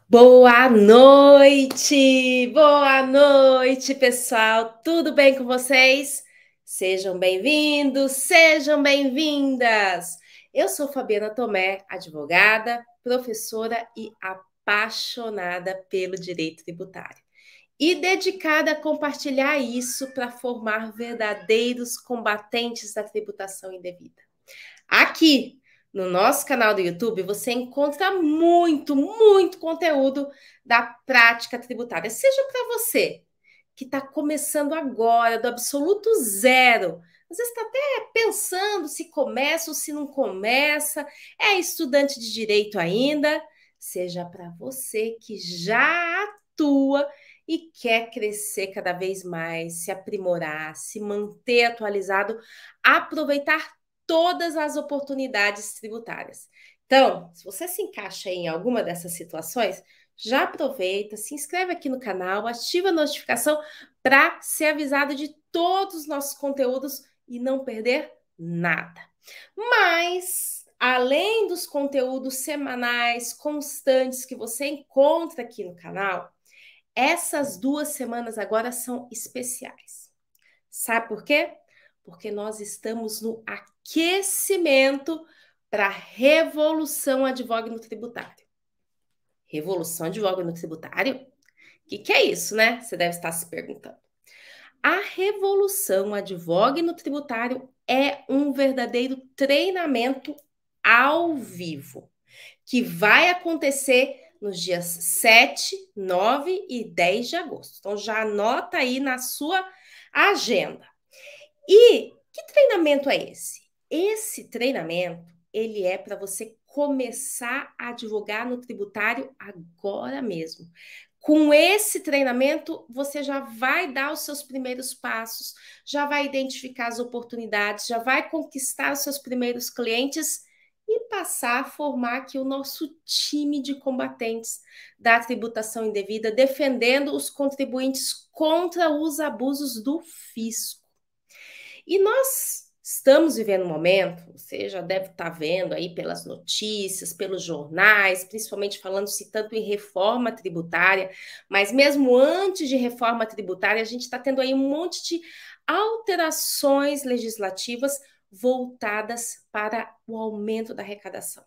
Boa noite, pessoal. Tudo bem com vocês? Sejam bem-vindos, sejam bem-vindas. Eu sou Fabiana Tomé, advogada, professora e apaixonada pelo direito tributário. E dedicada a compartilhar isso para formar verdadeiros combatentes da tributação indevida. Aqui no nosso canal do YouTube você encontra muito conteúdo da prática tributária, seja para você que está começando agora, do absoluto zero. Às vezes está até pensando se começa ou se não começa, é estudante de direito ainda, seja para você que já atua e quer crescer cada vez mais, se aprimorar, se manter atualizado, aproveitar todas as oportunidades tributárias. Então, se você se encaixa em alguma dessas situações, já aproveita, se inscreve aqui no canal, ativa a notificação para ser avisado de todos os nossos conteúdos e não perder nada. Mas, além dos conteúdos semanais constantes que você encontra aqui no canal, essas 2 semanas agora são especiais. Sabe por quê? Porque nós estamos no aquecimento para a revolução Advogue no tributário. Revolução Advogue no tributário? O que é isso, né? Você deve estar se perguntando. A revolução Advogue no tributário é um verdadeiro treinamento ao vivo, que vai acontecer nos dias 7, 9 e 10 de agosto. Então já anota aí na sua agenda. E que treinamento é esse? Esse treinamento, ele é para você começar a advogar no tributário agora mesmo. Com esse treinamento, você já vai dar os seus primeiros passos, já vai identificar as oportunidades, já vai conquistar os seus primeiros clientes e passar a formar aqui o nosso time de combatentes da tributação indevida, defendendo os contribuintes contra os abusos do fisco. E nós estamos vivendo um momento, você já deve estar vendo aí pelas notícias, pelos jornais, principalmente falando-se tanto em reforma tributária, mas mesmo antes de reforma tributária, a gente está tendo aí um monte de alterações legislativas voltadas para o aumento da arrecadação.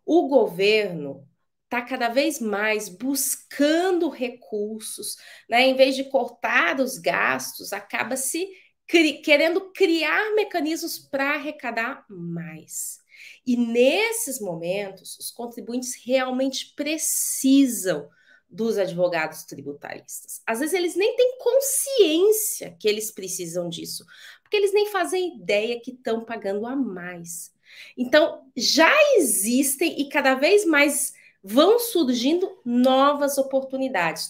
O governo está cada vez mais buscando recursos, né? Em vez de cortar os gastos, acaba se querendo criar mecanismos para arrecadar mais. E nesses momentos, os contribuintes realmente precisam dos advogados tributaristas. Às vezes eles nem têm consciência que eles precisam disso, porque eles nem fazem ideia que estão pagando a mais. Então, já existem e cada vez mais vão surgindo novas oportunidades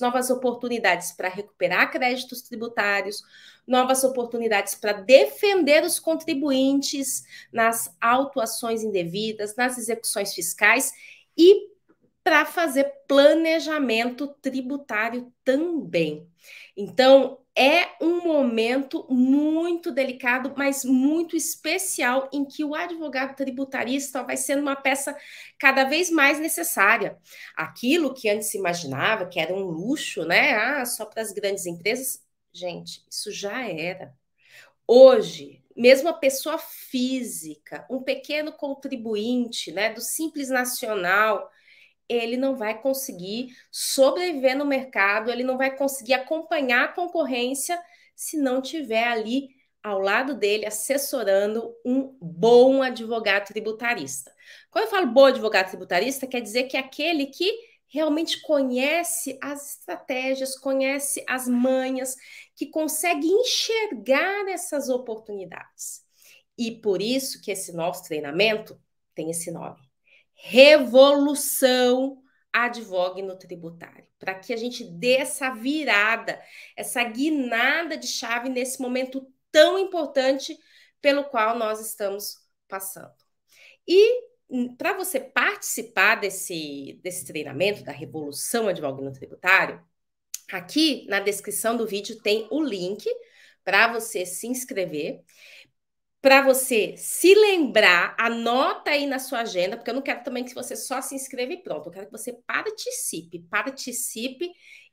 para recuperar créditos tributários, novas oportunidades para defender os contribuintes nas autuações indevidas, nas execuções fiscais e para fazer planejamento tributário também. Então, é um momento muito delicado, mas muito especial, em que o advogado tributarista vai sendo uma peça cada vez mais necessária. Aquilo que antes se imaginava que era um luxo, né? Só para as grandes empresas. Gente, isso já era. Hoje, mesmo a pessoa física, um pequeno contribuinte, né, do Simples Nacional, ele não vai conseguir sobreviver no mercado, ele não vai conseguir acompanhar a concorrência se não tiver ali ao lado dele assessorando um bom advogado tributarista. Quando eu falo bom advogado tributarista, quer dizer que é aquele que realmente conhece as estratégias, conhece as manhas, que consegue enxergar essas oportunidades. E por isso que esse nosso treinamento tem esse nome. Revolução Advogue no tributário, para que a gente dê essa virada, essa guinada de chave nesse momento tão importante pelo qual nós estamos passando. E para você participar desse treinamento da Revolução Advogue no tributário, aqui na descrição do vídeo tem o link para você se inscrever. para você se lembrar, anota aí na sua agenda, porque eu não quero também que você só se inscreva e pronto. Eu quero que você participe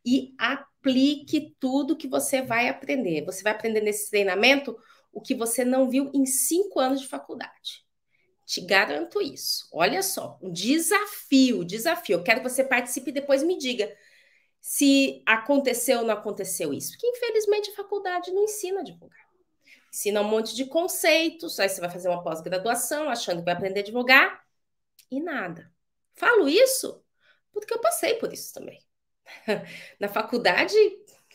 e aplique tudo que você vai aprender. Você vai aprender nesse treinamento o que você não viu em 5 anos de faculdade. Te garanto isso. Olha só, um desafio. Eu quero que você participe e depois me diga se aconteceu ou não aconteceu isso. Porque, infelizmente, a faculdade não ensina a divulgar. Ensina um monte de conceitos, aí você vai fazer uma pós-graduação achando que vai aprender a advogar e nada. Falo isso porque eu passei por isso também. Na faculdade,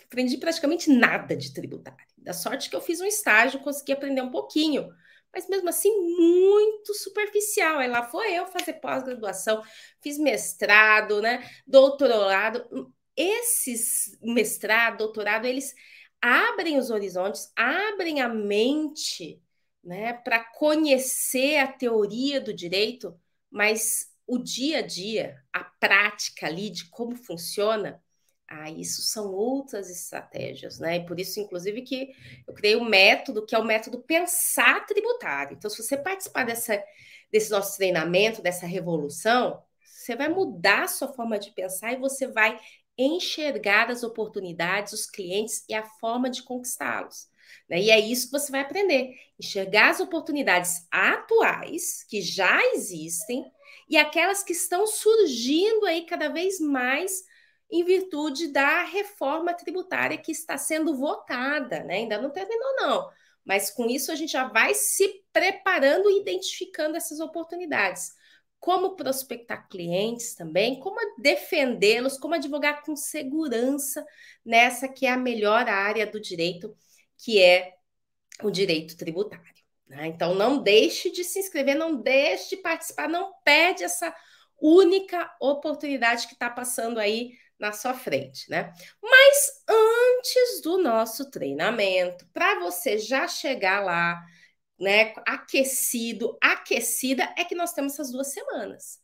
aprendi praticamente nada de tributário. Da sorte que eu fiz um estágio, consegui aprender um pouquinho, mas mesmo assim muito superficial. Aí lá foi eu fazer pós-graduação, fiz mestrado, né, doutorado. Esses mestrado, doutorado, eles abrem os horizontes, abrem a mente, né, para conhecer a teoria do direito, mas o dia a dia, a prática ali de como funciona, isso são outras estratégias, né? E por isso, inclusive, que eu criei um método que é o método pensar tributário. Então, se você participar desse nosso treinamento, dessa revolução, você vai mudar a sua forma de pensar e você vai enxergar as oportunidades, os clientes e a forma de conquistá-los. Né? E é isso que você vai aprender: enxergar as oportunidades atuais que já existem e aquelas que estão surgindo aí cada vez mais em virtude da reforma tributária que está sendo votada, né? Ainda não terminou, não. Mas com isso a gente já vai se preparando e identificando essas oportunidades. Como prospectar clientes também, como defendê-los, como advogar com segurança nessa que é a melhor área do direito, que é o direito tributário. Né? Então, não deixe de se inscrever, não deixe de participar, não perde essa única oportunidade que está passando aí na sua frente, né? Mas antes do nosso treinamento, para você já chegar lá, né, aquecida, é que nós temos essas 2 semanas.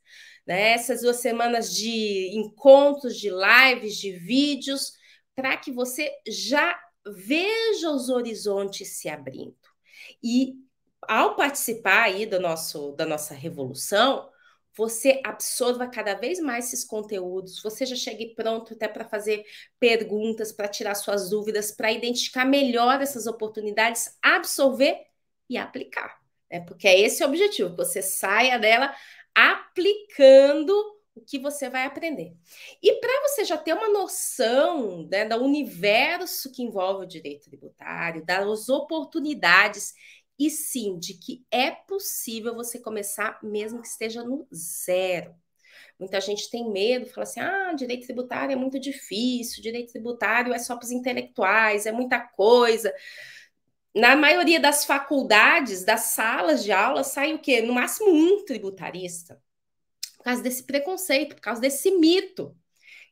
Né? Essas 2 semanas de encontros, de lives, de vídeos, para que você já veja os horizontes se abrindo. E ao participar aí da nossa revolução, você absorva cada vez mais esses conteúdos, você já chegue pronto até para fazer perguntas, para tirar suas dúvidas, para identificar melhor essas oportunidades, absorver e aplicar. Né? Porque é esse o objetivo, que você saia dela aplicando o que você vai aprender. E para você já ter uma noção, né, do universo que envolve o direito tributário, das oportunidades, e sim, de que é possível você começar mesmo que esteja no zero. Muita gente tem medo, fala assim: direito tributário é muito difícil, direito tributário é só para os intelectuais, é muita coisa. Na maioria das faculdades, das salas de aula, sai o quê? No máximo um tributarista. Por causa desse preconceito, por causa desse mito.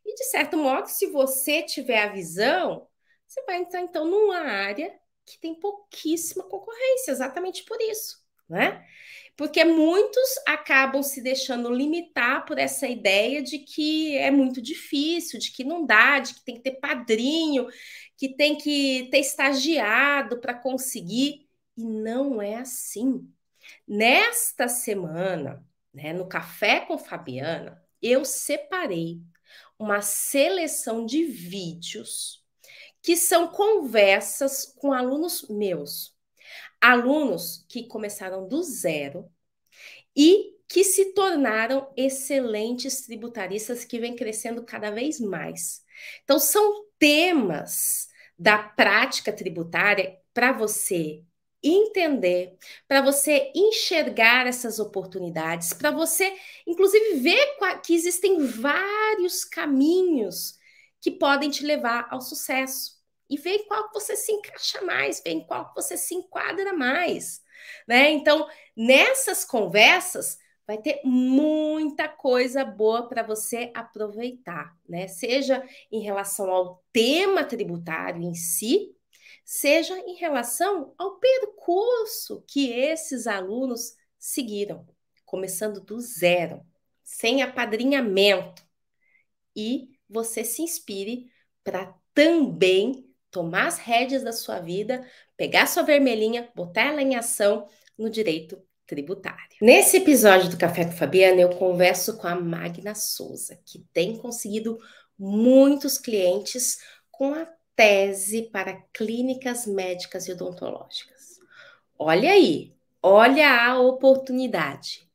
E, de certo modo, se você tiver a visão, você vai entrar, então, numa área que tem pouquíssima concorrência, exatamente por isso, né? Porque muitos acabam se deixando limitar por essa ideia de que é muito difícil, de que não dá, de que tem que ter padrinho, que tem que ter estagiado para conseguir. E não é assim. Nesta semana, né, no Café com Fabiana, eu separei uma seleção de vídeos que são conversas com alunos meus, alunos que começaram do zero e que se tornaram excelentes tributaristas que vêm crescendo cada vez mais. Então, são temas da prática tributária para você entender, para você enxergar essas oportunidades, para você, inclusive, ver que existem vários caminhos que podem te levar ao sucesso. E ver em qual você se encaixa mais, ver em qual você se enquadra mais. Né? Então, nessas conversas, vai ter muita coisa boa para você aproveitar, né? Seja em relação ao tema tributário em si, seja em relação ao percurso que esses alunos seguiram, começando do zero, sem apadrinhamento. E você se inspire para também tomar as rédeas da sua vida, pegar sua vermelhinha, botar ela em ação no direito tributário. Nesse episódio do Café com Fabiana, eu converso com a Magna Souza, que tem conseguido muitos clientes com a tese para clínicas médicas e odontológicas. Olha aí, olha a oportunidade.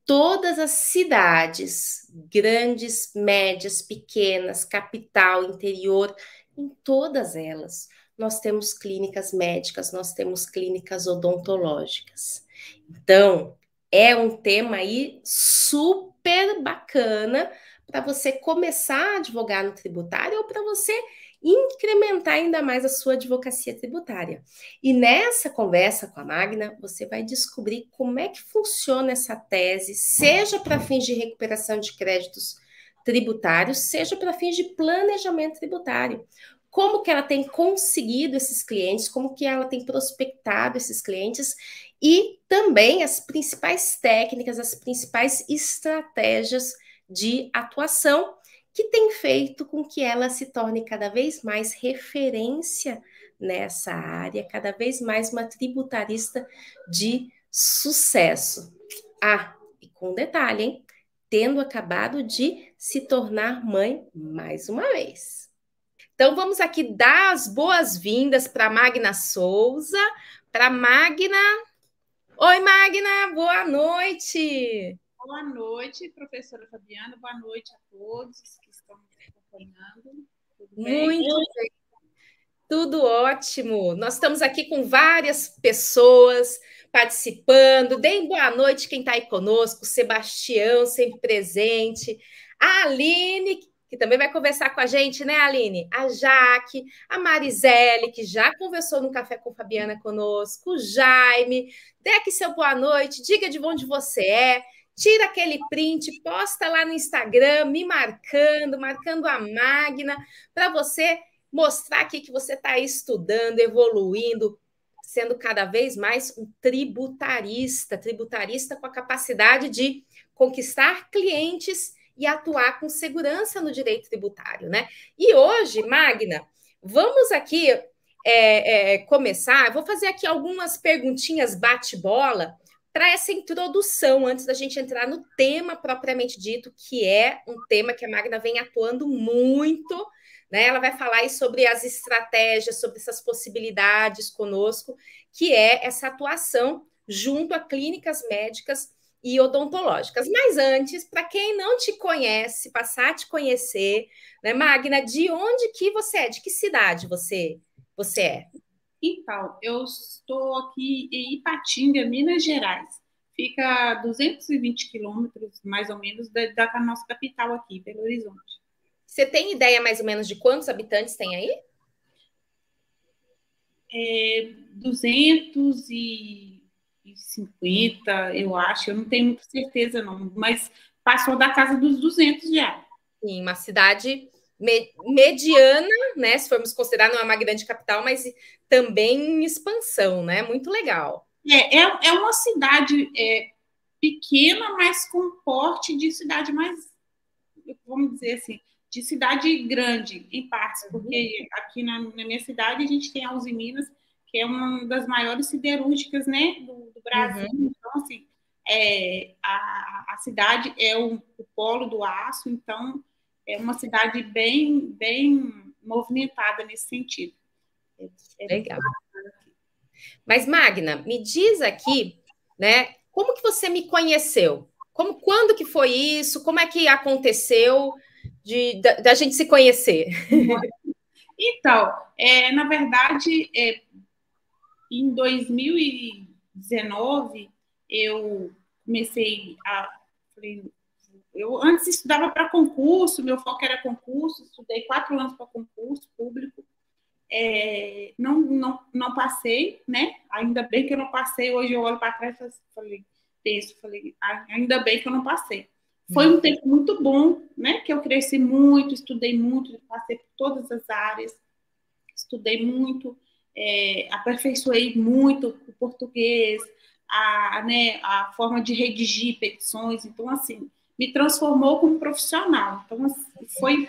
Todas as cidades, grandes, médias, pequenas, capital, interior, em todas elas, nós temos clínicas médicas, nós temos clínicas odontológicas. Então, é um tema aí super bacana para você começar a advogar no tributário ou para você incrementar ainda mais a sua advocacia tributária. E nessa conversa com a Magna, você vai descobrir como é que funciona essa tese, seja para fins de recuperação de créditos tributários, seja para fins de planejamento tributário. Como que ela tem conseguido esses clientes, como que ela tem prospectado esses clientes e também as principais técnicas, as principais estratégias de atuação que tem feito com que ela se torne cada vez mais referência nessa área, cada vez mais uma tributarista de sucesso. Ah, e com um detalhe, hein? Tendo acabado de se tornar mãe mais uma vez. Então, vamos aqui dar as boas-vindas para Magna Souza, para Magna. Oi, Magna, boa noite! Boa noite, professora Fabiana. Boa noite a todos que estão nos acompanhando. Tudo bem? Muito bem. Tudo ótimo. Nós estamos aqui com várias pessoas participando. Deem boa noite quem está aí conosco. Sebastião, sempre presente. A Aline, que também vai conversar com a gente, né, Aline? A Jaque, a Marisele, que já conversou no Café com Fabiana conosco. O Jaime. Dê aqui seu boa noite. Diga de onde você é. Tira aquele print, posta lá no Instagram, me marcando a Magna, para você mostrar aqui que você está estudando, evoluindo, sendo cada vez mais um tributarista com a capacidade de conquistar clientes e atuar com segurança no direito tributário, né? E hoje, Magna, vamos aqui começar. Vou fazer aqui algumas perguntinhas bate-bola para essa introdução, antes da gente entrar no tema propriamente dito, que é um tema que a Magna vem atuando muito, né? Ela vai falar aí sobre as estratégias, sobre essas possibilidades conosco, que é essa atuação junto a clínicas médicas e odontológicas. Mas antes, para quem não te conhece, passar a te conhecer, né, Magna, de onde que você é? De que cidade você é? Então, eu estou aqui em Ipatinga, Minas Gerais. Fica a 220 quilômetros, mais ou menos, da nossa capital aqui, Belo Horizonte. Você tem ideia mais ou menos de quantos habitantes tem aí? 250, eu acho. Eu não tenho muita certeza, não. Mas passou da casa dos 200 já. Sim, uma cidade mediana, né? Se formos considerar, não é uma grande capital, mas também em expansão, né? Muito legal. É uma cidade pequena, mas com porte de cidade mais, vamos dizer assim, de cidade grande, em partes, porque aqui na minha cidade a gente tem a Uzi Minas, que é uma das maiores siderúrgicas, né, do Brasil. Então, assim, a cidade é o polo do aço, então é uma cidade bem movimentada nesse sentido. Legal. Mas, Magna, me diz aqui, né, como que você me conheceu? Quando que foi isso? Como é que aconteceu da gente se conhecer? Então, na verdade, em 2019, eu comecei eu antes estudava para concurso, meu foco era concurso, estudei 4 anos para concurso público, não passei, né? Ainda bem que eu não passei. Hoje eu olho para trás e falei, ainda bem que eu não passei. Foi um tempo muito bom, né? Que eu cresci muito, estudei muito, passei por todas as áreas, estudei muito, aperfeiçoei muito o português, a forma de redigir petições. Então, assim, me transformou como profissional. Então, assim, foi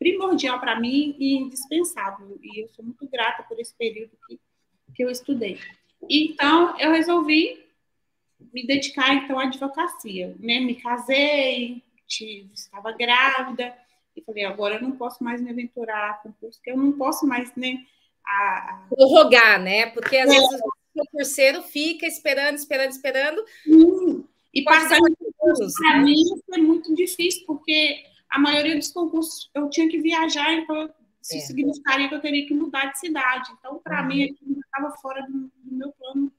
primordial para mim e indispensável. E eu sou muito grata por esse período que eu estudei. Então, eu resolvi me dedicar, então, à advocacia. Né? Me casei, estava grávida, e falei, agora eu não posso mais me aventurar com concurso, porque eu não posso mais, né? Prorrogar, né? Porque às vezes o concurseiro fica esperando. E passar em concursos, para mim foi muito difícil, porque a maioria dos concursos eu tinha que viajar, então isso significaria que eu teria que mudar de cidade. Então, para mim, aquilo estava fora do meu plano,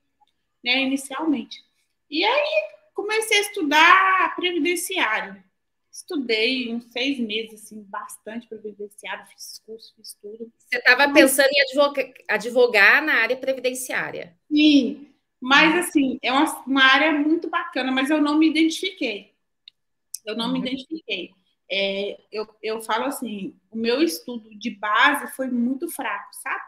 né, inicialmente. E aí comecei a estudar previdenciário. Estudei uns 6 meses, assim, bastante previdenciário, fiz curso, fiz tudo. Você estava pensando em advogar na área previdenciária? Sim, mas assim, é uma área muito bacana, mas eu não me identifiquei. Eu falo assim, o meu estudo de base foi muito fraco, sabe?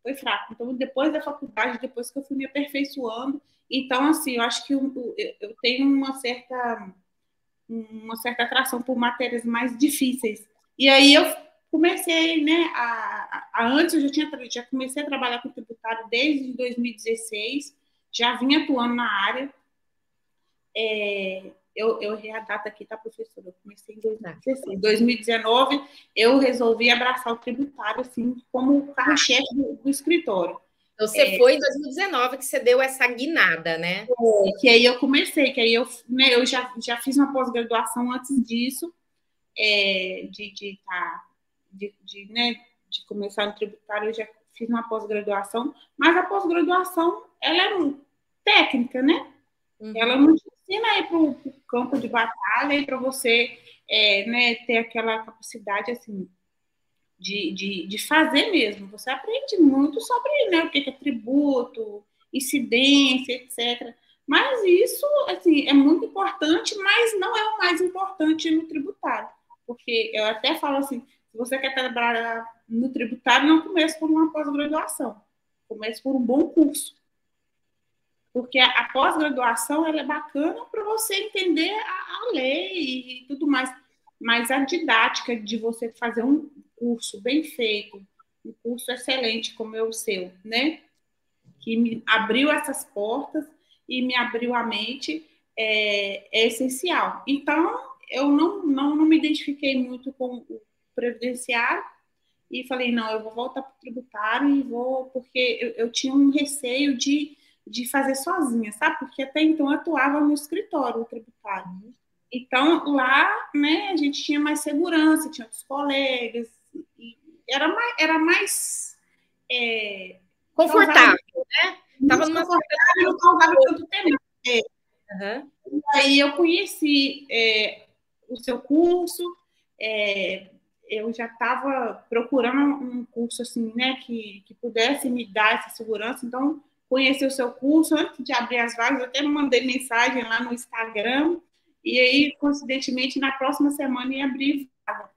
Foi fraco. Então, depois da faculdade, depois que eu fui me aperfeiçoando, então, assim, eu acho que eu tenho uma certa atração por matérias mais difíceis. E aí eu comecei, né, antes eu já comecei a trabalhar com tributário desde 2016, já vinha atuando na área. Eu errei a data aqui, tá, professora? Eu comecei em 2016. Em 2019, eu resolvi abraçar o tributário, assim, como carro-chefe do escritório. Então, você foi em 2019 que você deu essa guinada, né? Que aí eu comecei, que aí eu já fiz uma pós-graduação antes disso, de começar no tributário, eu já fiz uma pós-graduação, mas a pós-graduação, ela é técnica, né? Ela não te ensina a ir para o campo de batalha e para você né, ter aquela capacidade, assim, de fazer mesmo. Você aprende muito sobre, né, o que é tributo, incidência, etc. Mas isso, assim, é muito importante, mas não é o mais importante no tributário. Porque eu até falo assim, se você quer trabalhar no tributário, não comece por uma pós-graduação. Comece por um bom curso. Porque a pós-graduação ela é bacana para você entender a lei e tudo mais. Mas a didática de você fazer um curso bem feito, um curso excelente como é o seu, né? Que me abriu essas portas e me abriu a mente, é essencial. Então, eu não me identifiquei muito com o previdenciário e falei, não, eu vou voltar para o tributário e vou, porque eu tinha um receio de fazer sozinha, sabe? Porque até então eu atuava no escritório tributário. Então, lá, né, a gente tinha mais segurança, tinha outros colegas, e era mais confortável, né? Estava numa confortável e não causava tanto temor. E aí eu conheci o seu curso, eu já estava procurando um curso assim, né, que pudesse me dar essa segurança, então conheci o seu curso, antes de abrir as vagas, eu até mandei mensagem lá no Instagram, e aí, coincidentemente, na próxima semana ia abrir vaga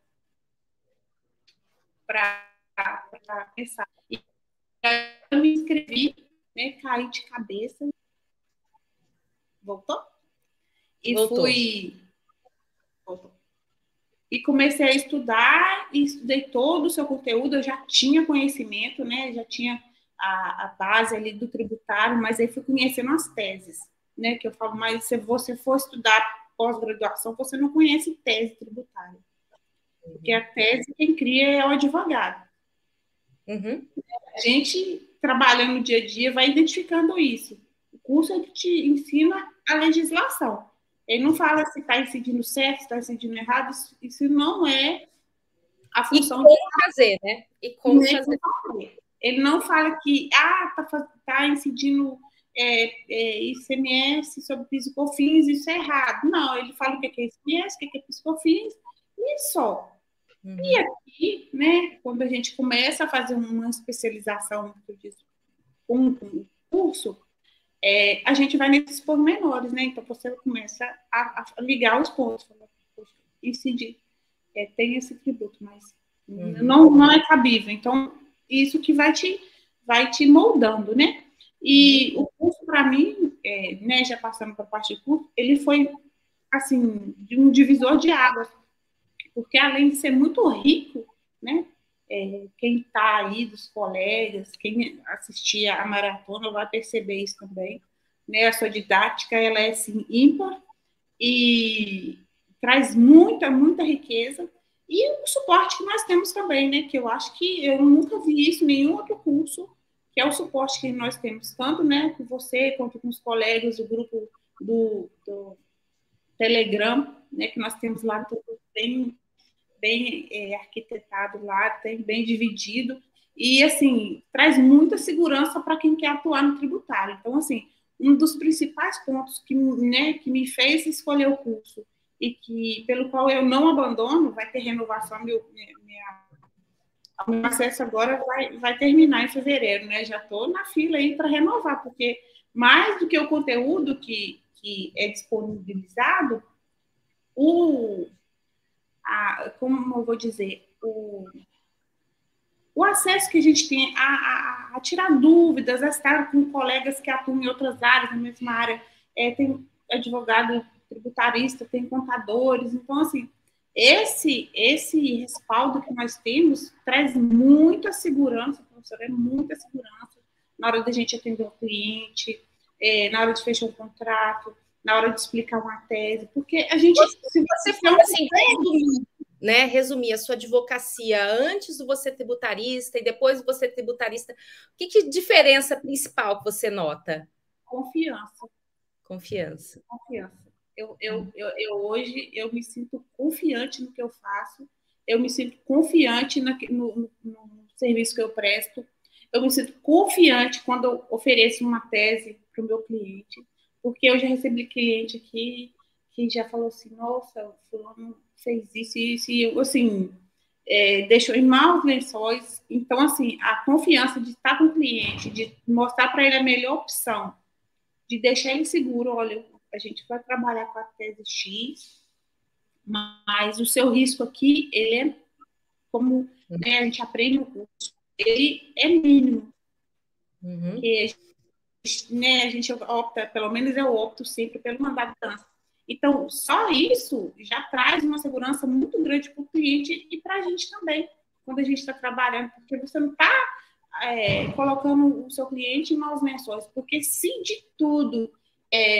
para começar. E aí eu me inscrevi, né, caí de cabeça. Voltou? E Voltou. Voltou. E comecei a estudar, e estudei todo o seu conteúdo, eu já tinha conhecimento, né, já tinha a base ali do tributário, mas aí fui conhecendo as teses, né, que eu falo, mas se você for estudar pós-graduação, você não conhece tese tributária, porque a tese quem cria é o advogado. A gente, trabalhando no dia a dia, vai identificando isso. O curso é que te ensina a legislação. Ele não fala se está incidindo certo, se está incidindo errado, isso não é a função. E como fazer, né? E como fazer. Ele não fala que tá incidindo ICMS sobre PIS e COFINS, isso é errado. Não, ele fala o que é ICMS, o que é PIS e COFINS, e só. E aqui, né, quando a gente começa a fazer uma especialização, um curso, a gente vai nesses pormenores, né? Então você começa a ligar os pontos, incidir, tem esse tributo, mas não é cabível. Então, isso que vai te moldando, né? E o curso, para mim, né, já passando para a parte de curso, ele foi, assim, de um divisor de águas, porque além de ser muito rico, né? Quem está aí dos colegas, quem assistia a maratona vai perceber isso também, né? A sua didática, ela é, assim, ímpar e traz muita, muita riqueza. E o suporte que nós temos também, né? Que eu acho que eu nunca vi isso em nenhum outro curso, que é o suporte que nós temos, tanto, né, com você, quanto com os colegas do grupo do Telegram, né, que nós temos lá, tudo bem arquitetado lá, tem bem dividido, e, assim, traz muita segurança para quem quer atuar no tributário. Então, assim, um dos principais pontos né, que me fez escolher o curso e que, pelo qual eu não abandono, vai ter renovação, o meu acesso agora vai terminar em fevereiro, né? Já estou na fila aí para renovar, porque mais do que o conteúdo que é disponibilizado, como eu vou dizer, o acesso que a gente tem a tirar dúvidas, a estar com colegas que atuam em outras áreas, na mesma área, tem advogado tributarista, tem contadores, então, assim, esse respaldo que nós temos traz muita segurança, professor, muita segurança na hora da gente atender o cliente, na hora de fechar um contrato, na hora de explicar uma tese, porque a gente... Se você for, assim, resumir a sua advocacia antes do você tributarista e depois do você tributarista, o que diferença principal que você nota? Confiança. Confiança. Hoje eu me sinto confiante no que eu faço, eu me sinto confiante no serviço que eu presto, eu me sinto confiante quando eu ofereço uma tese para o meu cliente, porque eu já recebi cliente aqui que já falou assim, nossa, o fulano fez isso, e eu, assim, deixou em maus lençóis. Então, assim, a confiança de estar com o cliente, de mostrar para ele a melhor opção, de deixar ele seguro, olha, a gente vai trabalhar com a tese X, mas o seu risco aqui, ele é, como, né, a gente aprende no curso, ele é mínimo. Porque, né, a gente opta, pelo menos eu opto sempre pelo mandado de dança. Então, só isso já traz uma segurança muito grande para o cliente e para a gente também, quando a gente está trabalhando, porque você não está colocando o seu cliente em maus lençóis, porque se de tudo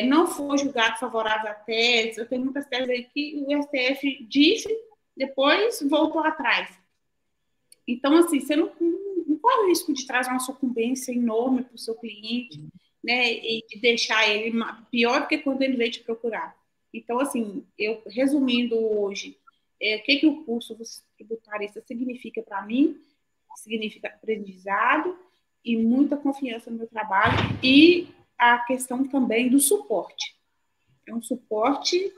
não for julgado favorável à tese, eu tenho muitas teses aí que o STF disse, depois voltou atrás. Então, assim, você não corre o risco de trazer uma sucumbência enorme para o seu cliente, né, e de deixar ele pior do que quando ele veio te procurar. Então, assim, eu resumindo hoje, o que o curso tributarista significa para mim? Significa aprendizado e muita confiança no meu trabalho e a questão também do suporte. É um suporte,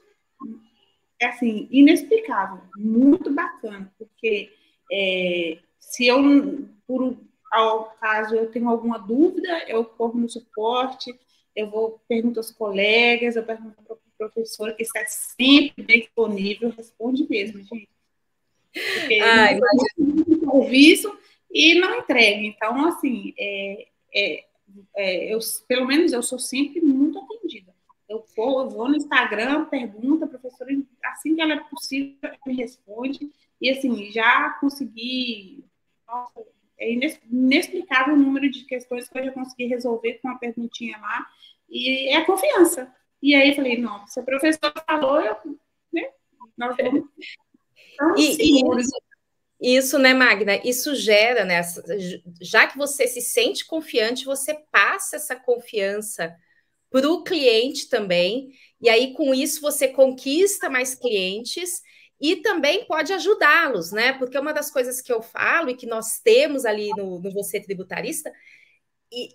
assim, inexplicável, muito bacana, porque se eu, ao caso, eu tenho alguma dúvida, eu corro no suporte, eu pergunto aos colegas, eu pergunto para o professor, que está sempre bem disponível, responde mesmo, gente. Porque não serviço e não entrega. Então, assim, pelo menos eu sou sempre muito atendida. Eu vou no Instagram, pergunto, a professora, assim que ela é possível, me responde. E, assim, já consegui... Nossa, é inexplicável o número de questões que eu já consegui resolver com uma perguntinha lá. E é a confiança. E aí eu falei, não, se a professora falou, né, nós vamos... Isso, né, Magna? Isso gera, né? Já que você se sente confiante, você passa essa confiança para o cliente também, e aí com isso você conquista mais clientes e também pode ajudá-los, né? Porque uma das coisas que eu falo e que nós temos ali no Você Tributarista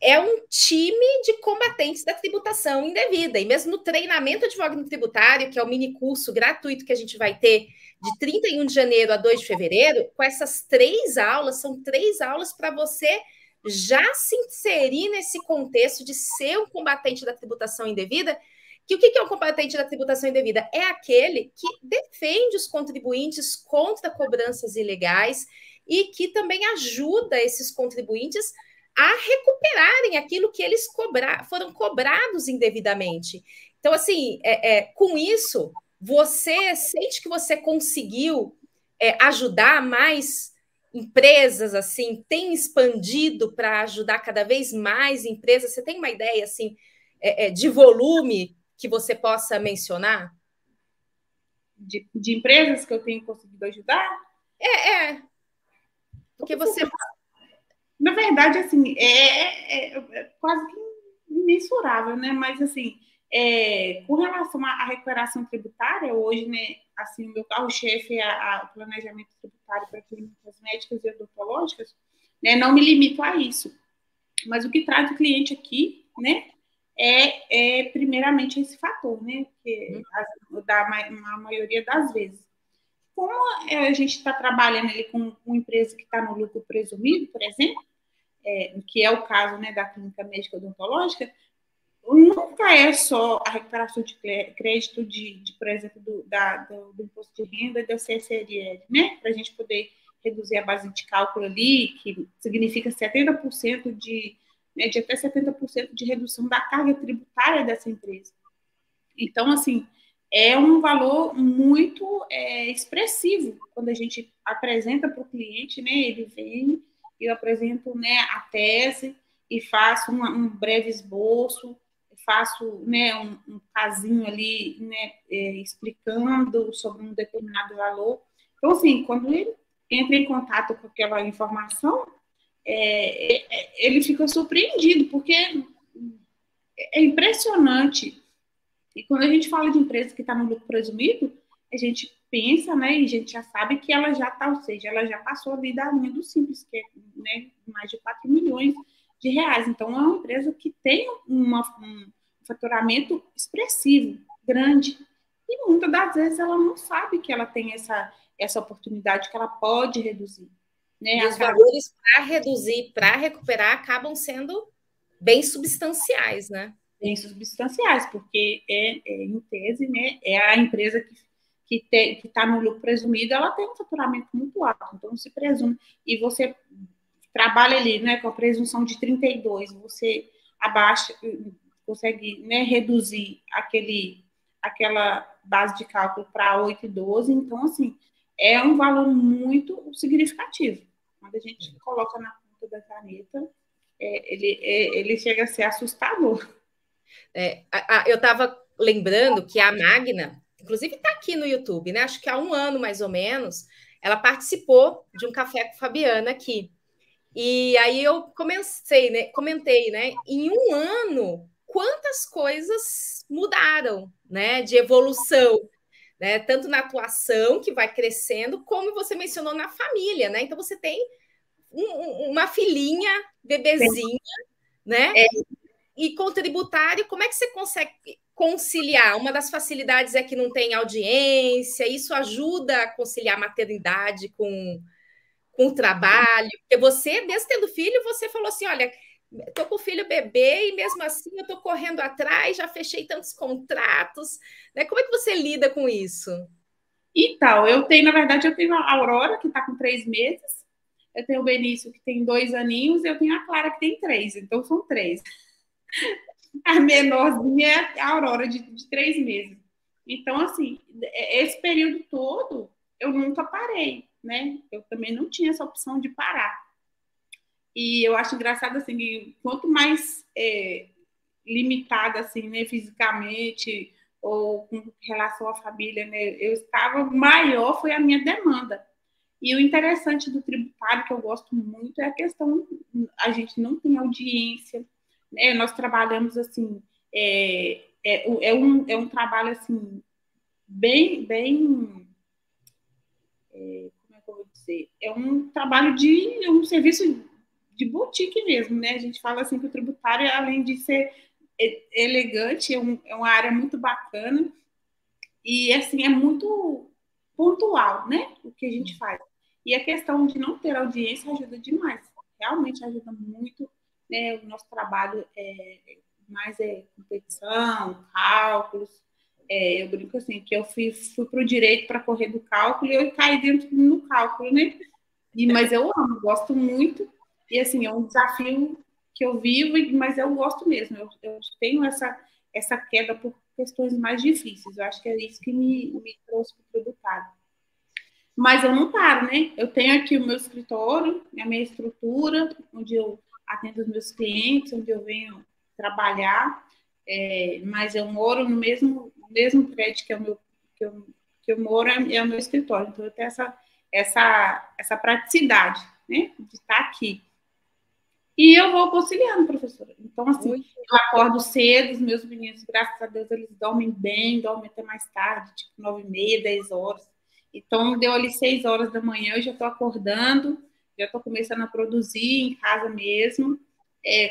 é um time de combatentes da tributação indevida. E mesmo no treinamento advogado tributário, que é o mini curso gratuito que a gente vai ter de 31 de janeiro a 2 de fevereiro, com essas 3 aulas, são 3 aulas para você já se inserir nesse contexto de ser um combatente da tributação indevida. Que o que é um combatente da tributação indevida? É aquele que defende os contribuintes contra cobranças ilegais e que também ajuda esses contribuintes a recuperarem aquilo que eles foram cobrados indevidamente. Então, assim, com isso, você sente que você conseguiu ajudar mais empresas assim têm expandido para ajudar cada vez mais empresas? Você tem uma ideia assim de volume que você possa mencionar? De empresas que eu tenho conseguido ajudar? Porque você... Na verdade, assim, é quase que imensurável, né? Mas, assim, com relação à recuperação tributária, hoje, né, assim, o meu carro-chefe é o planejamento tributário para clínicas médicas e odontológicas, né? Não me limito a isso. Mas o que traz o cliente aqui, né, primeiramente esse fator, né? Que a maioria das vezes. Como a gente está trabalhando ali com uma empresa que está no lucro presumido, por exemplo, que é o caso, né, da clínica médica odontológica, nunca é só a recuperação de crédito por exemplo, do imposto de renda e da CSLL, né, para a gente poder reduzir a base de cálculo ali, que significa 70% de até 70% de redução da carga tributária dessa empresa. Então, assim, é um valor muito expressivo quando a gente apresenta para o cliente, né? Ele vem, eu apresento, né, a tese e faço um breve esboço, faço, né, um casinho ali, né, explicando sobre um determinado valor. Então, assim, quando ele entra em contato com aquela informação, ele fica surpreendido, porque é impressionante. E quando a gente fala de empresa que está no lucro presumido, a gente pensa, né, e a gente já sabe que ela já está, ou seja, ela já passou ali da linha do simples, que é, né, mais de 4 milhões de reais. Então, é uma empresa que tem um faturamento expressivo, grande. E muitas das vezes ela não sabe que ela tem essa oportunidade, que ela pode reduzir. Né? E os valores para reduzir, para recuperar, acabam sendo bem substanciais, né? Bem substanciais, porque em tese, né, é a empresa que está no lucro presumido, ela tem um faturamento muito alto, então se presume, e você trabalha ali, né, com a presunção de 32, você abaixa, consegue, né, reduzir aquela base de cálculo para 8,12, então, assim, é um valor muito significativo. Quando a gente coloca na ponta da caneta, ele chega a ser assustador. Eu estava lembrando que a Magna, inclusive está aqui no YouTube, né? Acho que há um ano mais ou menos, ela participou de um café com Fabiana aqui. E aí eu comentei, né? Em um ano, quantas coisas mudaram, né? De evolução, né? Tanto na atuação, que vai crescendo, como você mencionou na família, né? Então você tem uma filhinha, bebezinha, né? E com tributário, como é que você consegue conciliar? Uma das facilidades é que não tem audiência, isso ajuda a conciliar a maternidade com o trabalho. Porque você, mesmo tendo filho, você falou assim: olha, estou com o filho bebê e mesmo assim eu estou correndo atrás, já fechei tantos contratos. Né? Como é que você lida com isso? Então, na verdade, eu tenho a Aurora, que está com 3 meses, eu tenho o Benício, que tem 2 aninhos, e eu tenho a Clara, que tem 3, então são 3. A menorzinha é a Aurora, de 3 meses. Então, assim, esse período todo, eu nunca parei, né? Eu também não tinha essa opção de parar. E eu acho engraçado, assim, que quanto mais limitada, assim, né, fisicamente, ou com relação à família, né, eu estava, maior foi a minha demanda. E o interessante do tributário, que eu gosto muito, é a questão, a gente não tem audiência, né, nós trabalhamos, assim, é um trabalho, assim, bem, como é que eu vou dizer? É um trabalho um serviço de boutique mesmo, né? A gente fala assim que o tributário, além de ser elegante, é uma área muito bacana e, assim, é muito pontual, né? O que a gente faz. E a questão de não ter audiência ajuda demais. Realmente ajuda muito, né? O nosso trabalho mais competição, cálculos. Eu brinco assim, que eu fui para o direito para correr do cálculo e eu caí dentro no cálculo, né? Mas eu amo, gosto muito. E, assim, é um desafio que eu vivo, mas eu gosto mesmo. Eu tenho essa queda por questões mais difíceis. Eu acho que é isso que me trouxe para o tributário. Mas eu não paro, né? Eu tenho aqui o meu escritório, a minha estrutura, onde eu atendo os meus clientes, onde eu venho trabalhar, mas eu moro no mesmo prédio que é o meu, que eu moro, é o meu escritório. Então, eu tenho essa praticidade, né, de estar aqui. E eu vou conciliando, professora. Então, assim, eu acordo cedo, os meus meninos, graças a Deus, eles dormem bem, dormem até mais tarde, tipo 9h30, 10 horas. Então, deu ali 6 horas da manhã, eu já estou acordando, já estou começando a produzir em casa mesmo.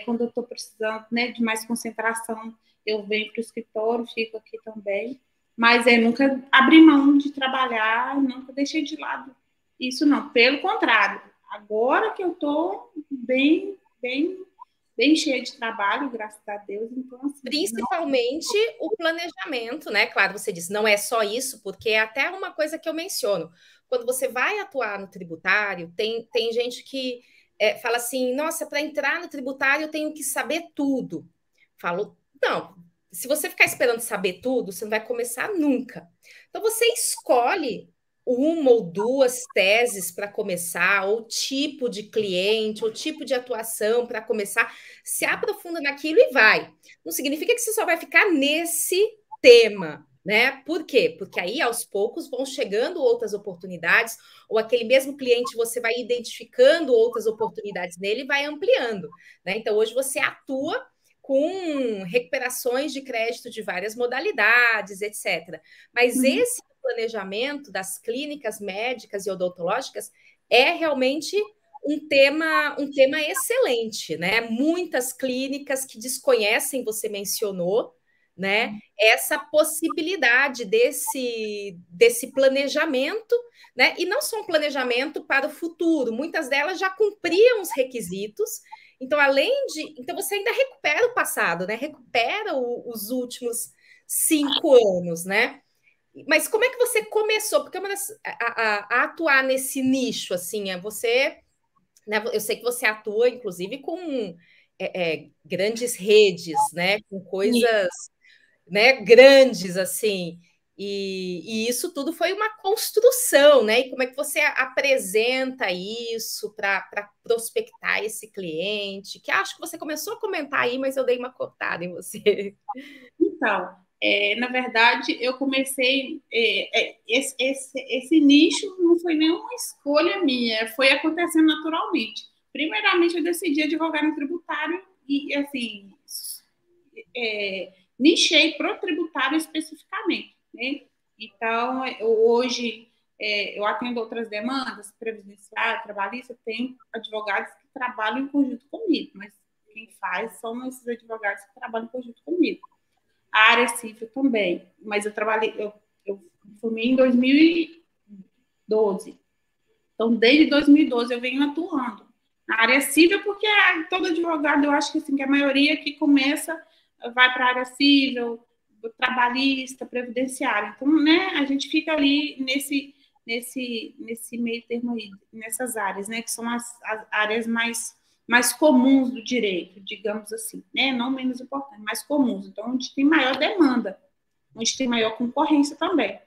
Quando eu estou precisando, né, de mais concentração, eu venho para o escritório, fico aqui também. Mas nunca abri mão de trabalhar, nunca deixei de lado isso, não. Pelo contrário, agora que eu estou bem cheia de trabalho, graças a Deus. Então, assim, principalmente o planejamento, né? Claro, você disse, não é só isso, porque é até uma coisa que eu menciono. Quando você vai atuar no tributário, tem gente que fala assim: nossa, para entrar no tributário eu tenho que saber tudo. Falo, não, se você ficar esperando saber tudo, você não vai começar nunca. Então, você escolhe uma ou duas teses para começar, ou tipo de cliente, ou tipo de atuação para começar, se aprofunda naquilo e vai. Não significa que você só vai ficar nesse tema, né? Por quê? Porque aí, aos poucos, vão chegando outras oportunidades, ou aquele mesmo cliente você vai identificando outras oportunidades nele e vai ampliando, né? Então, hoje você atua com recuperações de crédito de várias modalidades, etc. Mas esse planejamento das clínicas médicas e odontológicas é realmente um tema excelente, né? Muitas clínicas que desconhecem, você mencionou, né? Essa possibilidade desse planejamento, né? E não só um planejamento para o futuro, muitas delas já cumpriam os requisitos. Então, então você ainda recupera o passado, né? Recupera os últimos 5 anos, né? Mas como é que você começou? Porque a atuar nesse nicho, assim, você, né, eu sei que você atua, inclusive, com grandes redes, né? Com coisas, né, grandes, assim. E isso tudo foi uma construção, né? E como é que você apresenta isso para prospectar esse cliente? Que acho que você começou a comentar aí, mas eu dei uma cortada em você. Então, na verdade, eu comecei. Esse nicho não foi nenhuma escolha minha, foi acontecendo naturalmente. Primeiramente, eu decidi advogar no tributário e, assim, nichei para o tributário especificamente, né? Então, hoje, eu atendo outras demandas, previdenciária, trabalhista, tem advogados que trabalham em conjunto comigo, mas quem faz são esses advogados que trabalham em conjunto comigo. A área civil também, mas eu formei em 2012. Então, desde 2012 eu venho atuando na área civil, porque todo advogado, eu acho que, assim, que a maioria que começa vai para a área civil, trabalhista, previdenciária. Então, né, a gente fica ali nesse meio termo aí, nessas áreas, né, que são as áreas mais comuns do direito, digamos assim, né? Não menos importantes, mais comuns. Então, onde tem maior demanda, onde tem maior concorrência também.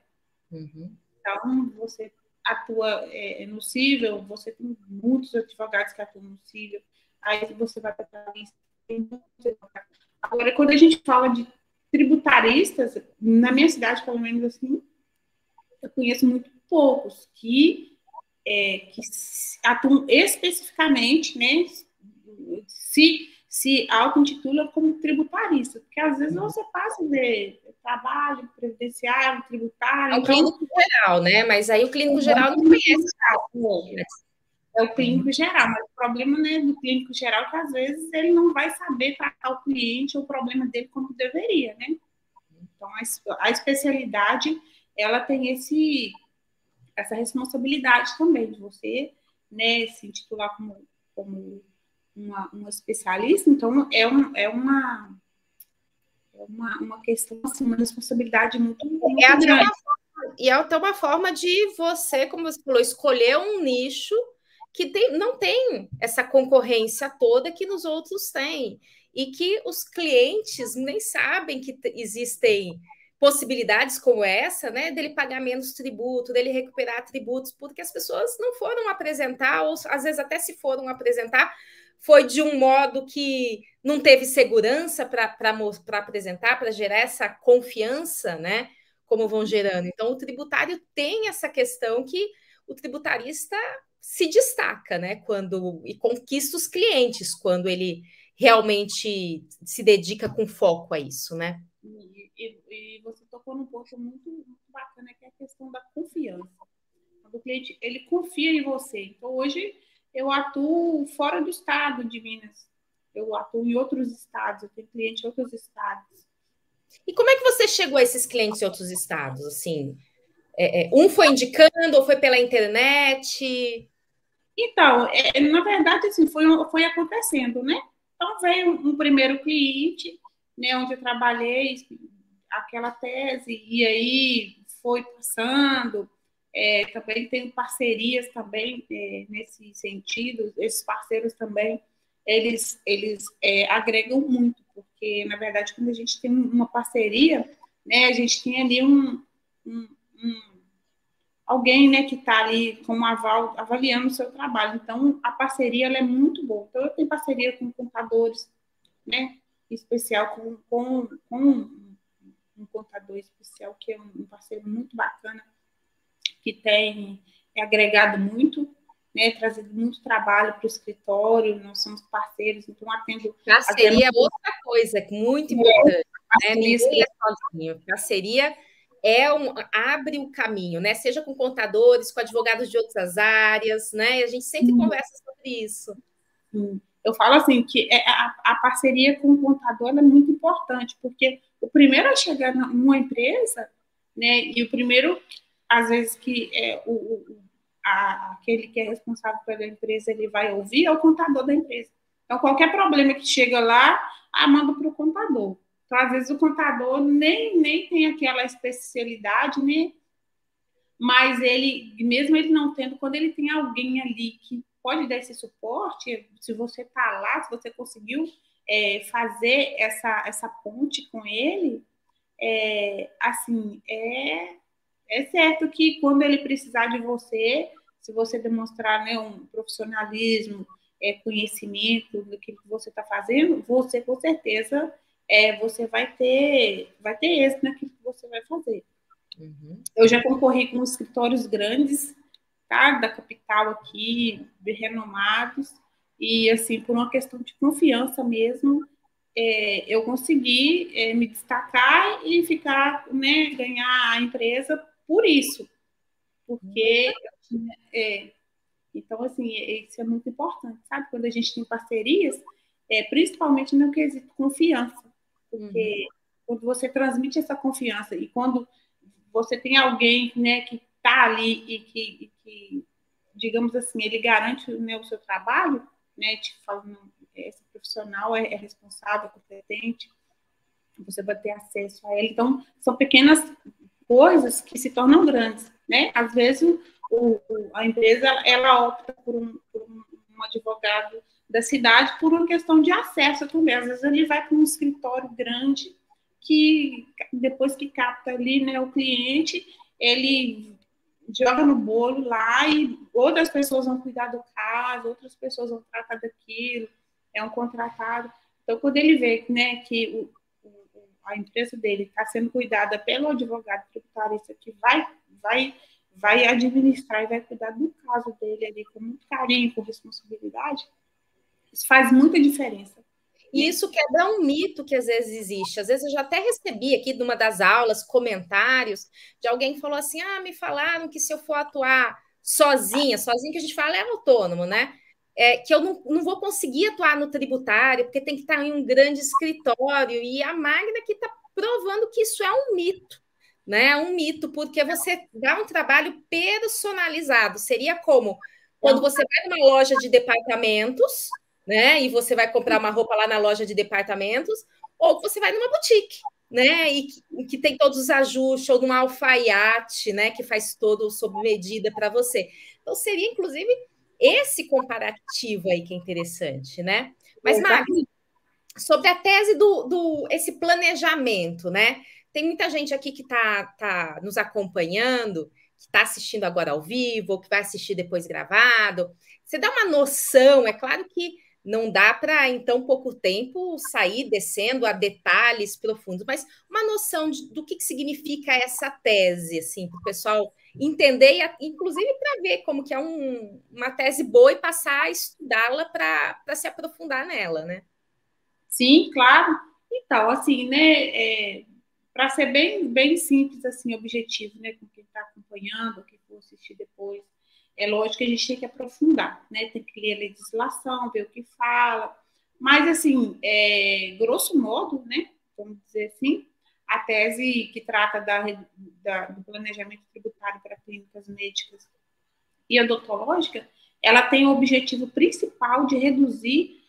Uhum. Então, você atua no cível, você tem muitos advogados que atuam no cível, aí você vai para a lista. Agora, quando a gente fala de tributaristas, na minha cidade, pelo menos assim, eu conheço muito poucos que atuam especificamente, né, se auto-intitula como tributarista, porque às vezes você passa de trabalho, previdenciário, tributário. É o clínico geral, né? Mas aí o clínico geral não conhece. É o clínico geral, mas o problema, né, do clínico geral é que às vezes ele não vai saber tratar o cliente ou o problema dele como deveria, né? Então, a especialidade, ela tem essa responsabilidade também de você, né, se intitular como uma especialista. Então, é uma questão, assim, uma responsabilidade muito, muito grande. E é até uma forma de você, como você falou, escolher um nicho que não tem essa concorrência toda que nos outros têm. E que os clientes nem sabem que existem possibilidades como essa, né, dele pagar menos tributo, dele recuperar tributos, porque as pessoas não foram apresentar, ou às vezes até se foram apresentar, foi de um modo que não teve segurança para apresentar, para gerar essa confiança, né, como vão gerando. Então, o tributário tem essa questão que o tributarista se destaca, né, e conquista os clientes quando ele realmente se dedica com foco a isso, né? E você tocou num ponto muito, muito bacana, que é a questão da confiança. Quando o cliente ele confia em você. Então, hoje, eu atuo fora do estado de Minas. Eu atuo em outros estados, eu tenho cliente em outros estados. E como é que você chegou a esses clientes em outros estados? Assim, um foi indicando ou foi pela internet? Então, na verdade, assim, foi acontecendo, né? Então, veio um primeiro cliente, né, onde eu trabalhei aquela tese, e aí foi passando. Também tenho parcerias também nesse sentido. Esses parceiros também, eles agregam muito, porque, na verdade, quando a gente tem uma parceria, né, a gente tem ali alguém, né, que está ali como aval, avaliando o seu trabalho. Então, a parceria ela é muito boa. Então, eu tenho parceria com contadores, né, especial com um contador especial, que é um parceiro muito bacana, que tem agregado muito, né, trazido muito trabalho para o escritório, nós somos parceiros, então atendo... Parceria é outra coisa muito importante, né? Ninguém é sozinho. Parceria abre o caminho, né? Seja com contadores, com advogados de outras áreas, né? E a gente sempre conversa sobre isso. Eu falo assim, que a parceria com o contador é muito importante, porque o primeiro a chegar numa empresa, né, e o primeiro, às vezes, que aquele que é responsável pela empresa, ele vai ouvir, é o contador da empresa. Então, qualquer problema que chega lá, manda para o contador. Então, às vezes, o contador nem tem aquela especialidade, né? Mas ele, mesmo ele não tendo, quando ele tem alguém ali que pode dar esse suporte, se você está lá, se você conseguiu fazer essa ponte com ele, assim, é certo que quando ele precisar de você, se você demonstrar, né, um profissionalismo, conhecimento do que você está fazendo, você com certeza você vai ter êxito naquilo que você vai fazer. Uhum. Eu já concorri com escritórios grandes, tá, da capital aqui, renomados, e assim, por uma questão de confiança mesmo, eu consegui me destacar e ficar, né, ganhar a empresa por isso, porque então, assim, isso é muito importante, sabe? Quando a gente tem parcerias, principalmente no quesito confiança, porque quando você transmite essa confiança e quando você tem alguém, né, que está ali e que, digamos assim, ele garante, né, o seu trabalho, né, te falando, esse profissional é responsável, competente, você vai ter acesso a ele. Então, são pequenas coisas que se tornam grandes, né? Às vezes, a empresa, ela opta por um advogado da cidade por uma questão de acesso também. Às vezes, ele vai para um escritório grande que, depois que capta ali, né, o cliente, ele joga no bolo lá e outras pessoas vão cuidar do caso, outras pessoas vão tratar daquilo, é um contratado. Então, quando ele vê, né, que a empresa dele está sendo cuidada pelo advogado tributarista que vai administrar e vai cuidar do caso dele ali com muito carinho, com responsabilidade, isso faz muita diferença. E isso quebra um mito que às vezes existe. Às vezes eu já até recebi aqui numa das aulas comentários de alguém que falou assim: me falaram que se eu for atuar sozinho que a gente fala é autônomo, né? Que eu não vou conseguir atuar no tributário, porque tem que estar em um grande escritório, e a Magna que está provando que isso é um mito, né? Um mito, porque você dá um trabalho personalizado. Seria como quando você vai numa loja de departamentos, né? E você vai comprar uma roupa lá na loja de departamentos, ou você vai numa boutique, né? E que tem todos os ajustes, ou numa alfaiate, né? Que faz todo sob medida para você. Então, seria, inclusive, esse comparativo aí que é interessante, né? Mas, Magna, sobre a tese esse planejamento, né? tem muita gente aqui que tá nos acompanhando, que está assistindo agora ao vivo, ou que vai assistir depois gravado. Você dá uma noção, é claro que não dá para, em tão pouco tempo, sair descendo a detalhes profundos, mas uma noção do que significa essa tese, assim, para o pessoal entender, e inclusive para ver como que é uma tese boa e passar a estudá-la para se aprofundar nela, né? Sim, claro. Então, assim, né, para ser bem simples, assim, objetivo, né, com quem está acompanhando, quem for assistir depois, é lógico que a gente tem que aprofundar, né, tem que ler a legislação, ver o que fala, mas, assim, grosso modo, né, vamos dizer assim, a tese que trata do planejamento tributário para clínicas médicas e odontológica, ela tem o objetivo principal de reduzir,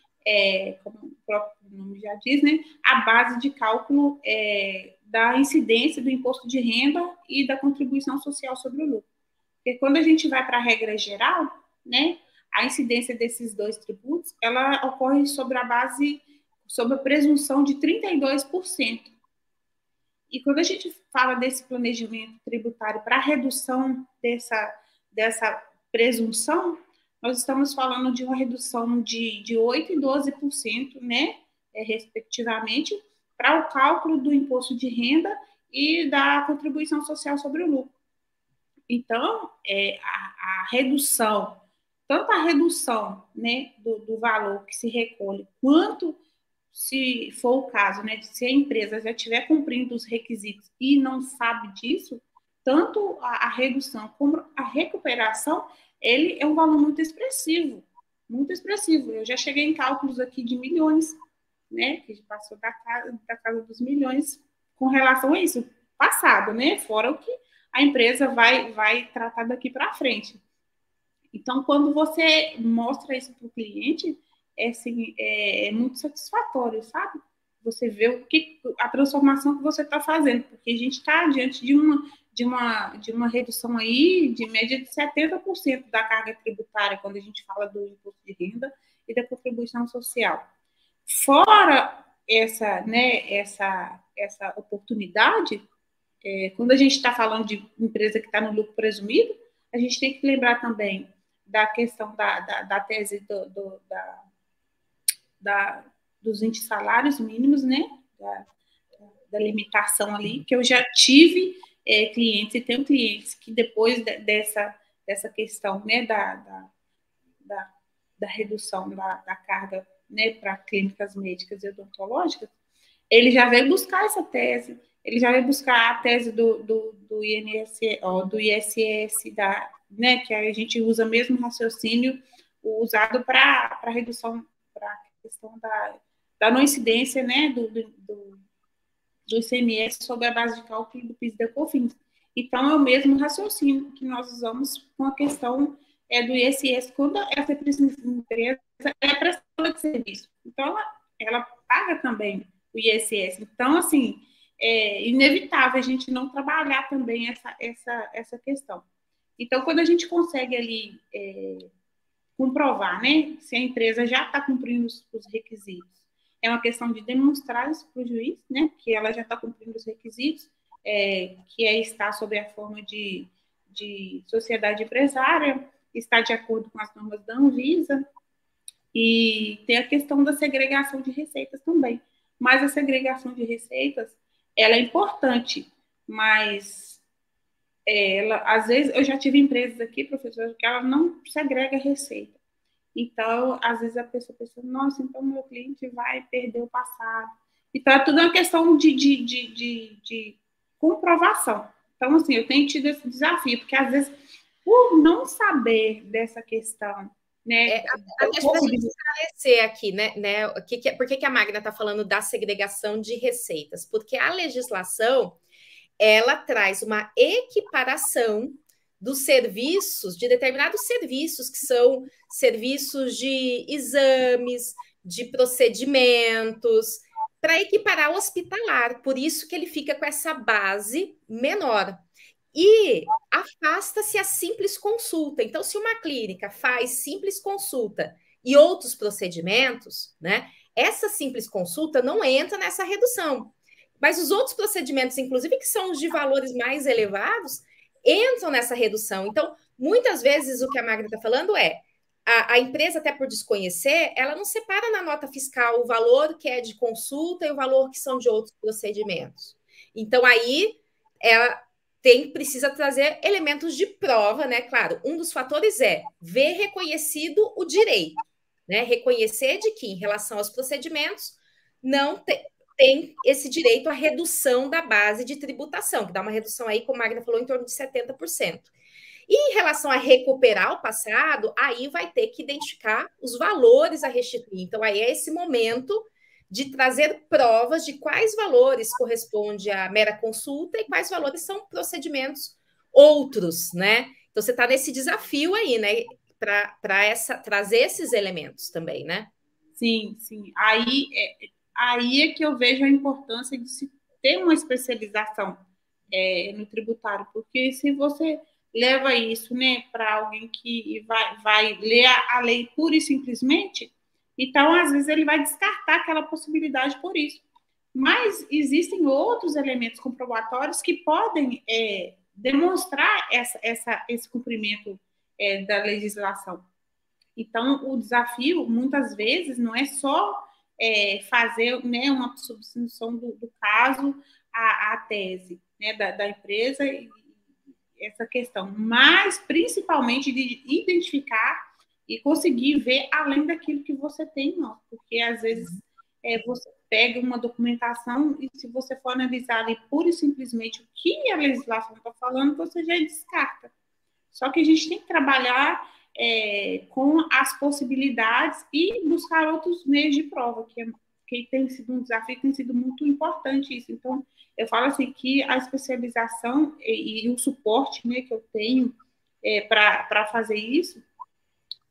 como o próprio nome já diz, né, a base de cálculo da incidência do imposto de renda e da contribuição social sobre o lucro. Porque quando a gente vai para a regra geral, né, a incidência desses dois tributos, ela ocorre sobre a presunção de 32%. E quando a gente fala desse planejamento tributário para redução dessa presunção, nós estamos falando de uma redução de 8% e 12%, né, respectivamente, para o cálculo do imposto de renda e da contribuição social sobre o lucro. Então, a redução, tanto a redução, né, do valor que se recolhe, quanto, se for o caso, né, de se a empresa já estiver cumprindo os requisitos e não sabe disso, tanto a redução como a recuperação, ele é um valor muito expressivo, muito expressivo. Eu já cheguei em cálculos aqui de milhões, né, que passou da casa dos milhões com relação a isso, passado, né, fora o que a empresa vai tratar daqui para frente. Então, quando você mostra isso para o cliente, assim, é muito satisfatório, sabe? Você vê a transformação que você está fazendo, porque a gente está diante de uma redução aí de média de 70% da carga tributária, quando a gente fala do imposto de renda e da contribuição social. Fora essa oportunidade, quando a gente está falando de empresa que está no lucro presumido, a gente tem que lembrar também da questão da tese dos 20 salários mínimos, né? Da limitação ali, que eu já tive clientes, e tenho clientes que depois dessa questão, né, da redução da carga, né, para clínicas médicas e odontológicas, ele já veio buscar essa tese, ele já veio buscar a tese do ISS, né, que a gente usa mesmo raciocínio usado para redução, para a questão da não incidência, né, do ICMS sobre a base de cálculo do PIS e da COFINS. Então, é o mesmo raciocínio que nós usamos com a questão do ISS, quando essa empresa é prestadora de serviço. Então, ela paga também o ISS. Então, assim, é inevitável a gente não trabalhar também essa questão. Então, quando a gente consegue ali comprovar, né, se a empresa já está cumprindo os requisitos, é uma questão de demonstrar isso para o juiz, né, que ela já está cumprindo os requisitos, que está sob a forma de sociedade empresária, está de acordo com as normas da Anvisa, e tem a questão da segregação de receitas também. Mas a segregação de receitas, ela é importante, mas às vezes, eu já tive empresas aqui, professor, que ela não segrega receita. Então, às vezes a pessoa pensa, nossa, então meu cliente vai perder o passado. Então, é tudo uma questão de comprovação. Então, assim, eu tenho tido esse desafio, porque às vezes, por não saber dessa questão, né? Até para a gente esclarecer aqui, né? Por que a Magna está falando da segregação de receitas? Porque a legislação, ela traz uma equiparação dos serviços, de determinados serviços, que são serviços de exames, de procedimentos, para equiparar o hospitalar. Por isso que ele fica com essa base menor. E afasta-se a simples consulta. Então, se uma clínica faz simples consulta e outros procedimentos, né, essa simples consulta não entra nessa redução. Mas os outros procedimentos, inclusive, que são os de valores mais elevados, entram nessa redução. Então, muitas vezes, o que a Magda está falando é a empresa, até por desconhecer, ela não separa na nota fiscal o valor que é de consulta e o valor que são de outros procedimentos. Então, aí, ela precisa trazer elementos de prova, né? Claro, um dos fatores é ver reconhecido o direito, né? Reconhecer de que, em relação aos procedimentos, não tem esse direito à redução da base de tributação, que dá uma redução aí, como a Magda falou, em torno de 70%. E em relação a recuperar o passado, aí vai ter que identificar os valores a restituir. Então, aí é esse momento de trazer provas de quais valores corresponde à mera consulta e quais valores são procedimentos outros, né? Então, você está nesse desafio aí, né? Para trazer esses elementos também, né? Sim, sim. Aí é que eu vejo a importância de se ter uma especialização no tributário, porque se você leva isso, né, para alguém que vai ler a lei pura e simplesmente, então às vezes ele vai descartar aquela possibilidade por isso. Mas existem outros elementos comprobatórios que podem demonstrar esse cumprimento da legislação. Então, o desafio, muitas vezes, não é só fazer, né, uma substituição do caso à tese, né, da empresa, e essa questão, mas principalmente de identificar e conseguir ver além daquilo que você tem, não, porque às vezes você pega uma documentação e se você for analisar ali pura e simplesmente o que a legislação está falando, você já descarta. Só que a gente tem que trabalhar com as possibilidades e buscar outros meios de prova, que tem sido um desafio, tem sido muito importante isso. Então, eu falo assim que a especialização e o suporte, né, que eu tenho para fazer isso,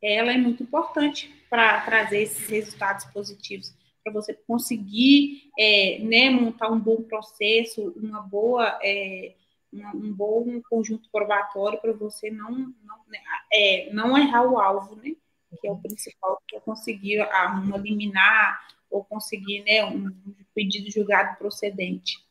ela é muito importante para trazer esses resultados positivos, para você conseguir né, montar um bom processo, um bom conjunto probatório para você não errar o alvo, né? Que é o principal, que é conseguir uma liminar ou conseguir, né, um pedido julgado procedente.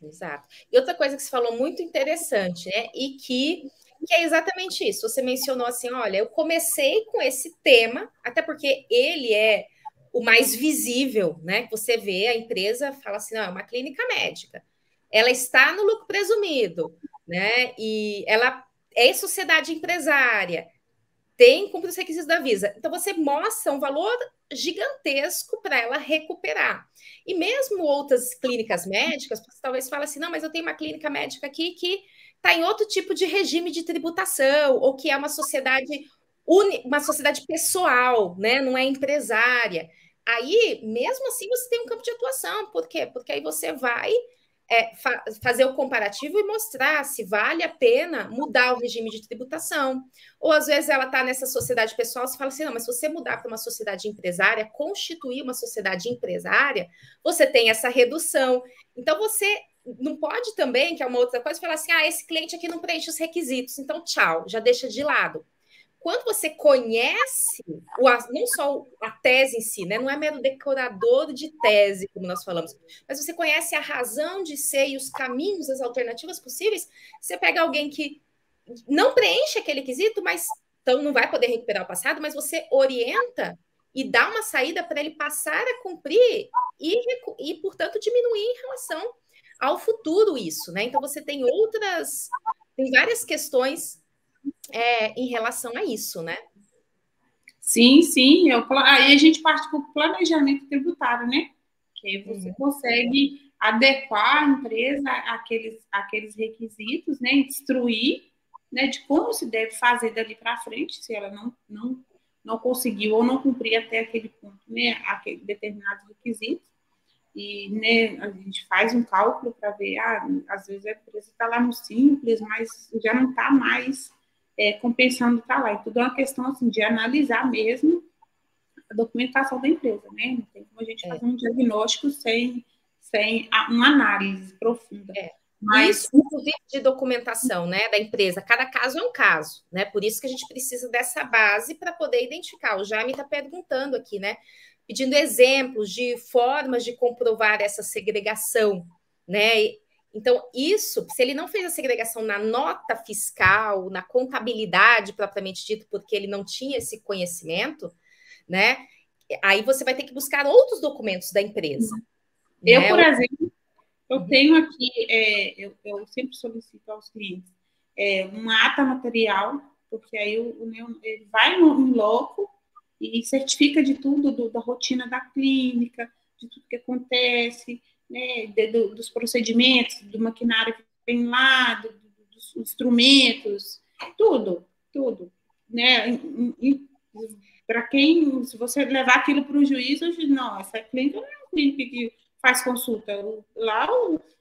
Exato. E outra coisa que você falou muito interessante, né? E que é exatamente isso. Você mencionou assim: olha, eu comecei com esse tema, até porque ele é o mais visível, né? Você vê a empresa, fala assim: não, é uma clínica médica, ela está no lucro presumido, né? E ela é sociedade empresária, cumpre os requisitos da Visa. Então, você mostra um valor gigantesco para ela recuperar. E mesmo outras clínicas médicas, você talvez fale assim, não, mas eu tenho uma clínica médica aqui que está em outro tipo de regime de tributação, ou que é uma sociedade pessoal, né? Não é empresária. Aí, mesmo assim, você tem um campo de atuação. Por quê? Porque aí você vai fazer o comparativo e mostrar se vale a pena mudar o regime de tributação. Ou às vezes ela está nessa sociedade pessoal, você fala assim, não, mas se você mudar para uma sociedade empresária, constituir uma sociedade empresária, você tem essa redução. Então você não pode também, que é uma outra coisa, falar assim, esse cliente aqui não preenche os requisitos, então tchau, já deixa de lado. Quando você conhece não só a tese em si, né? Não é mero decorador de tese, como nós falamos, mas você conhece a razão de ser e os caminhos, as alternativas possíveis, você pega alguém que não preenche aquele quesito, mas então não vai poder recuperar o passado, mas você orienta e dá uma saída para ele passar a cumprir e, portanto, diminuir em relação ao futuro isso, né? Então você tem várias questões em relação a isso, né? Sim, sim. Aí a gente parte para o planejamento tributário, né? Que aí você consegue adequar a empresa àqueles requisitos, né? Instruir, né, de como se deve fazer dali para frente, se ela não conseguiu ou não cumprir até aquele ponto, né? Aquele determinado requisito. E, né, a gente faz um cálculo para ver, às vezes a empresa está lá no simples, mas já não está mais compensando estar lá. E tudo é uma questão assim, de analisar mesmo a documentação da empresa, né? Não tem como a gente fazer um diagnóstico sem uma análise profunda. Mas isso, inclusive, de documentação, né, da empresa, cada caso é um caso, né? Por isso que a gente precisa dessa base para poder identificar. O Jaime está perguntando aqui, né? Pedindo exemplos de formas de comprovar essa segregação, né? Então, isso, se ele não fez a segregação na nota fiscal, na contabilidade propriamente dito, porque ele não tinha esse conhecimento, né? Aí você vai ter que buscar outros documentos da empresa. Eu, né? por exemplo, eu tenho aqui, eu sempre solicito aos clientes uma ata material, porque aí ele vai no loco e certifica de tudo, da rotina da clínica, de tudo que acontece, né, dos procedimentos, do maquinário que vem lá, dos instrumentos, tudo, né? Para quem, se você levar aquilo para o juiz, hoje não, essa clínica não é uma clínica que faz consulta. Lá,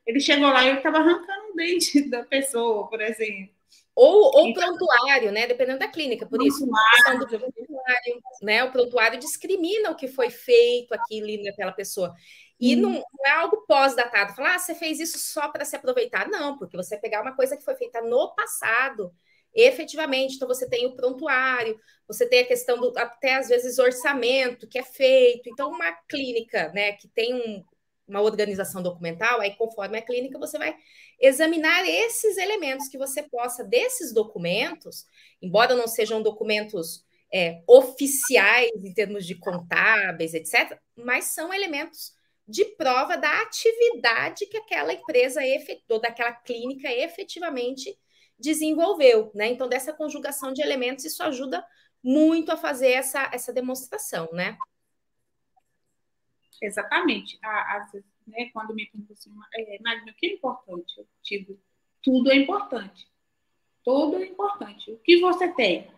ele chegou lá e eu estava arrancando um dente da pessoa, por exemplo. Ou prontuário, né? Dependendo da clínica, por isso. A questão do prontuário, né? O prontuário discrimina o que foi feito aqui naquela pessoa. E não é algo pós-datado. Falar, você fez isso só para se aproveitar. Não, porque você pegar uma coisa que foi feita no passado, efetivamente. Então, você tem o prontuário, você tem a questão do, até às vezes, orçamento que é feito. Então, uma clínica, né, que tem uma organização documental, aí conforme a clínica, você vai examinar esses elementos que você possa, desses documentos, embora não sejam documentos oficiais em termos de contábeis, etc., mas são elementos de prova da atividade que aquela empresa ou daquela clínica efetivamente desenvolveu, né? Então, dessa conjugação de elementos, isso ajuda muito a fazer essa demonstração, né? Exatamente. Às vezes, né, quando me perguntam assim, Magno, o que é importante? Eu digo, tudo é importante. Tudo é importante. O que você tem?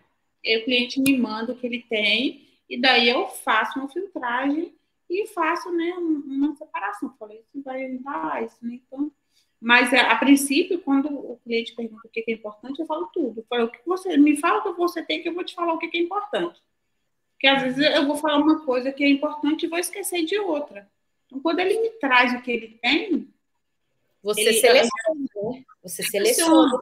O cliente me manda o que ele tem, e daí eu faço uma filtragem e faço, né, uma separação. Falei, isso vai dar isso, né? Então, mas a princípio, quando o cliente pergunta o que é importante, eu falo tudo. Eu falo, o que você me fala o que você tem, que eu vou te falar o que é importante. Porque às vezes eu vou falar uma coisa que é importante e vou esquecer de outra. Então, quando ele me traz o que ele tem, você seleciona. Você seleciona.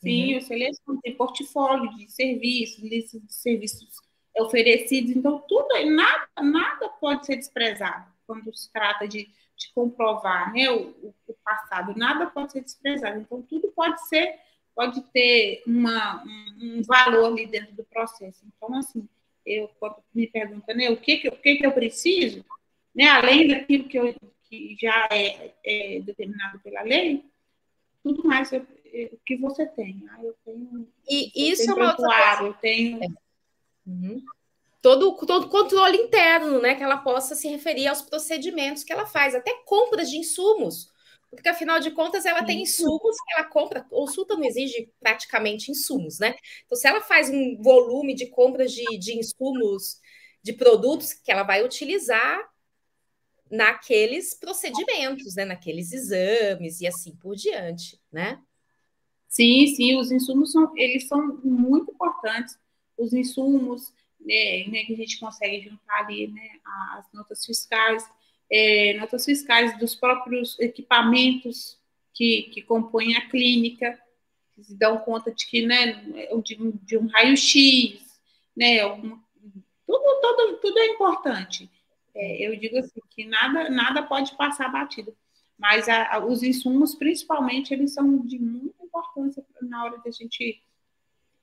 Sim, eu seleciono, tem portfólio de serviços, lista de serviços oferecidos, então tudo, nada pode ser desprezado quando se trata de comprovar, né, o passado, nada pode ser desprezado, então tudo pode ter um valor ali dentro do processo. Então, assim, quando me perguntam, né, o que eu preciso, né, além daquilo que já é determinado pela lei, tudo mais o que você tem. Eu tenho. E isso é uma outra coisa. Eu tenho. Todo o controle interno, né? Que ela possa se referir aos procedimentos que ela faz, até compras de insumos. Porque, afinal de contas, ela tem insumos que ela compra. Consulta não exige praticamente insumos, né? Então, se ela faz um volume de compras de insumos, de produtos que ela vai utilizar naqueles procedimentos, né? Naqueles exames e assim por diante, né? Sim, os insumos eles são muito importantes. Os insumos, né, que a gente consegue juntar ali, né, as notas fiscais dos próprios equipamentos que compõem a clínica, que se dão conta de que, né, de um raio-x, né, tudo é importante. Eu digo assim, que nada pode passar batido. Mas os insumos, principalmente, eles são de muita importância na hora de a gente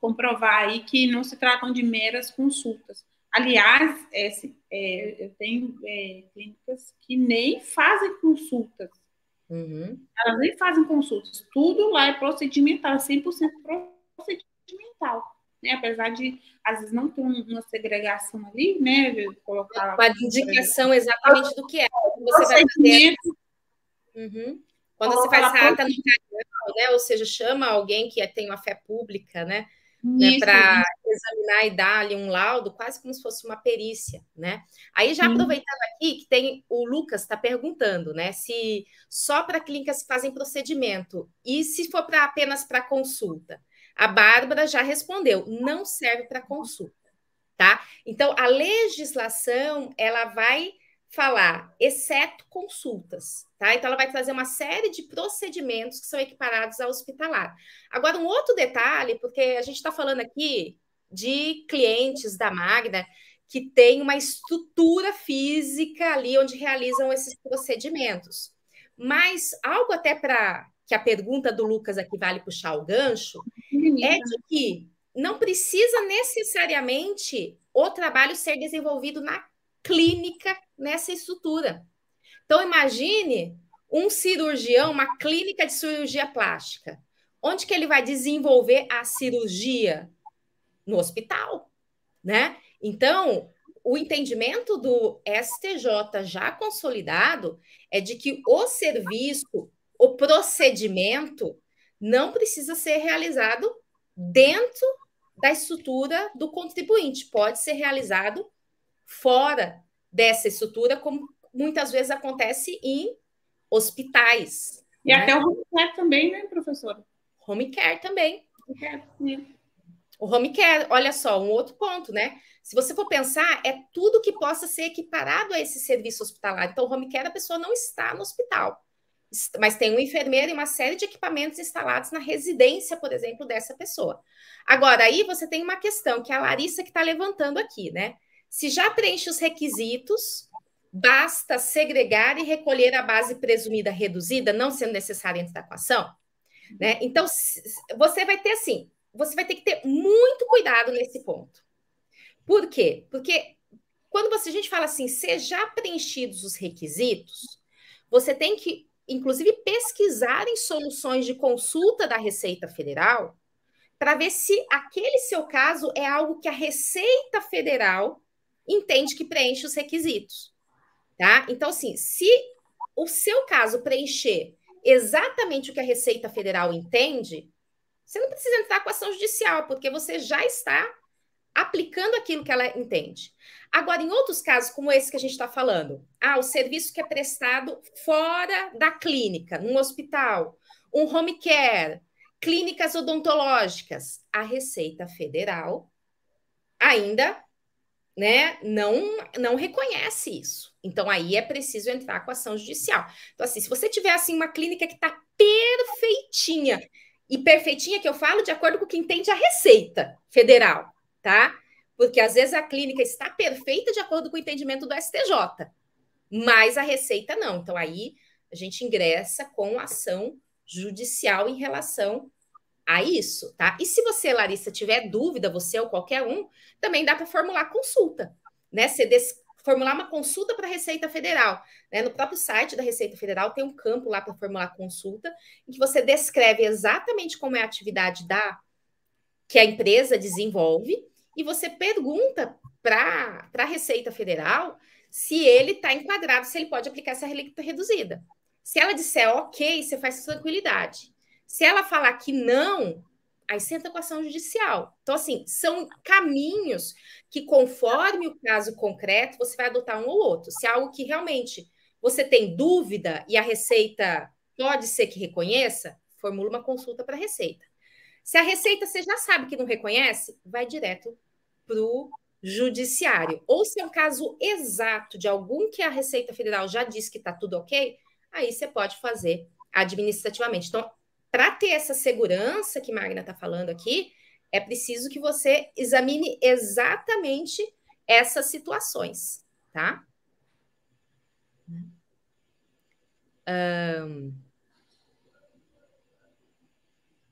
comprovar aí que não se tratam de meras consultas. Aliás, eu tenho clínicas que nem fazem consultas. Elas nem fazem consultas. Tudo lá é procedimental, 100% procedimental. Né? Apesar de, às vezes, não ter uma segregação ali, né? Colocar uma indicação exatamente do que é. Você vai fazer. Quando você faz essa ata notarial, né? Ou seja, chama alguém que tem uma fé pública, né? Para examinar e dar ali um laudo, quase como se fosse uma perícia, né? Aí, já aproveitando aqui, que tem o Lucas está perguntando, né? Se só para clínicas se fazem procedimento e se for apenas para consulta. A Bárbara já respondeu, não serve para consulta, tá? Então, a legislação, ela vai falar, exceto consultas, tá? Então, ela vai trazer uma série de procedimentos que são equiparados ao hospitalar. Agora, um outro detalhe, porque a gente está falando aqui de clientes da Magna que tem uma estrutura física ali onde realizam esses procedimentos. Mas algo até para que a pergunta do Lucas aqui vale puxar o gancho, é de que não precisa necessariamente o trabalho ser desenvolvido na clínica, nessa estrutura. Então, imagine um cirurgião, uma clínica de cirurgia plástica. Onde que ele vai desenvolver a cirurgia? No hospital, né? Então, o entendimento do STJ já consolidado é de que o serviço, o procedimento, não precisa ser realizado dentro da estrutura do contribuinte, pode ser realizado fora dessa estrutura, como muitas vezes acontece em hospitais. E né? Até o home care também, né, professora? Home care também. O home care, olha só, um outro ponto, né? Se você for pensar, é tudo que possa ser equiparado a esse serviço hospitalar. Então, o home care, a pessoa não está no hospital, mas tem um enfermeiro e uma série de equipamentos instalados na residência, por exemplo, dessa pessoa. Agora, aí você tem uma questão que é a Larissa que está levantando aqui, né? Se já preenche os requisitos, basta segregar e recolher a base presumida reduzida, não sendo necessária antes da equação, né? Então, você vai ter assim, você vai ter que ter muito cuidado nesse ponto. Por quê? Porque quando a gente fala assim, seja preenchidos os requisitos, você tem que, inclusive, pesquisar em soluções de consulta da Receita Federal para ver se aquele seu caso é algo que a Receita Federal entende que preenche os requisitos, tá? Então, assim, se o seu caso preencher exatamente o que a Receita Federal entende, você não precisa entrar com ação judicial, porque você já está aplicando aquilo que ela entende. Agora, em outros casos, como esse que a gente está falando, o serviço que é prestado fora da clínica, num hospital, um home care, clínicas odontológicas, a Receita Federal ainda, né, não reconhece isso. Então, aí é preciso entrar com ação judicial. Então, assim, se você tiver, assim, uma clínica que está perfeitinha, e perfeitinha que eu falo de acordo com o que entende a Receita Federal, tá? Porque às vezes a clínica está perfeita de acordo com o entendimento do STJ, mas a Receita não. Então aí a gente ingressa com ação judicial em relação a isso, tá? E se você, Larissa, tiver dúvida, você ou qualquer um, também dá para formular consulta, né? Você formular uma consulta para a Receita Federal, né? No próprio site da Receita Federal tem um campo lá para formular consulta, em que você descreve exatamente como é a atividade que a empresa desenvolve, e você pergunta para a Receita Federal se ele está enquadrado, se ele pode aplicar essa alíquota reduzida. Se ela disser ok, você faz tranquilidade. Se ela falar que não, aí você entra com ação judicial. Então, assim, são caminhos que, conforme o caso concreto, você vai adotar um ou outro. Se é algo que realmente você tem dúvida e a Receita pode ser que reconheça, formula uma consulta para a Receita. Se a Receita você já sabe que não reconhece, vai direto para o judiciário. Ou se é um caso exato de algum que a Receita Federal já disse que está tudo ok, aí você pode fazer administrativamente. Então, para ter essa segurança que Magna está falando aqui, é preciso que você examine exatamente essas situações, tá?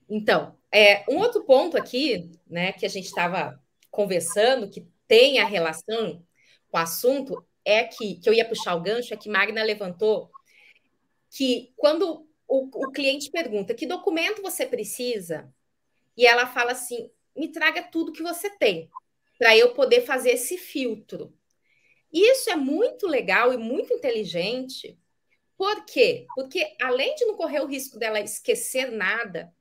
Então, um outro ponto aqui, né, que a gente estava conversando, que tem a relação com o assunto, é que eu ia puxar o gancho, é que Magna levantou que quando o cliente pergunta que documento você precisa, e ela fala assim, me traga tudo que você tem, para eu poder fazer esse filtro. E isso é muito legal e muito inteligente. Por quê? Porque além de não correr o risco dela esquecer nada,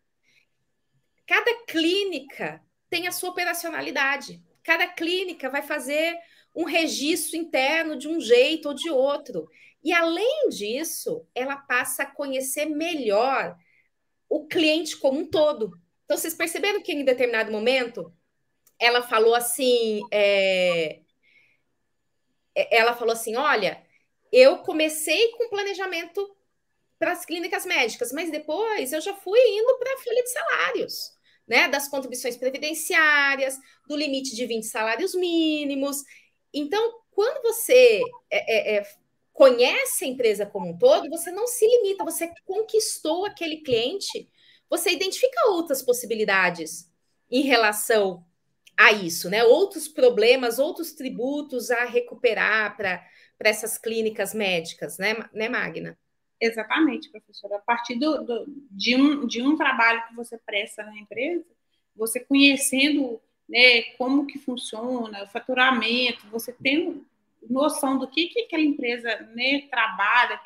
cada clínica tem a sua operacionalidade. Cada clínica vai fazer um registro interno de um jeito ou de outro. E, além disso, ela passa a conhecer melhor o cliente como um todo. Então, vocês perceberam que em determinado momento ela falou assim, ela falou assim, olha, eu comecei com planejamento para as clínicas médicas, mas depois eu já fui indo para a folha de salários, né? Das contribuições previdenciárias, do limite de 20 salários mínimos. Então, quando você conhece a empresa como um todo, você não se limita, você conquistou aquele cliente, você identifica outras possibilidades em relação a isso, né? Outros problemas, outros tributos a recuperar para essas clínicas médicas, né, Magna? Exatamente, professora. A partir de um trabalho que você presta na empresa, você conhecendo, né, como que funciona, o faturamento, você tem noção do que aquela empresa, né, trabalha,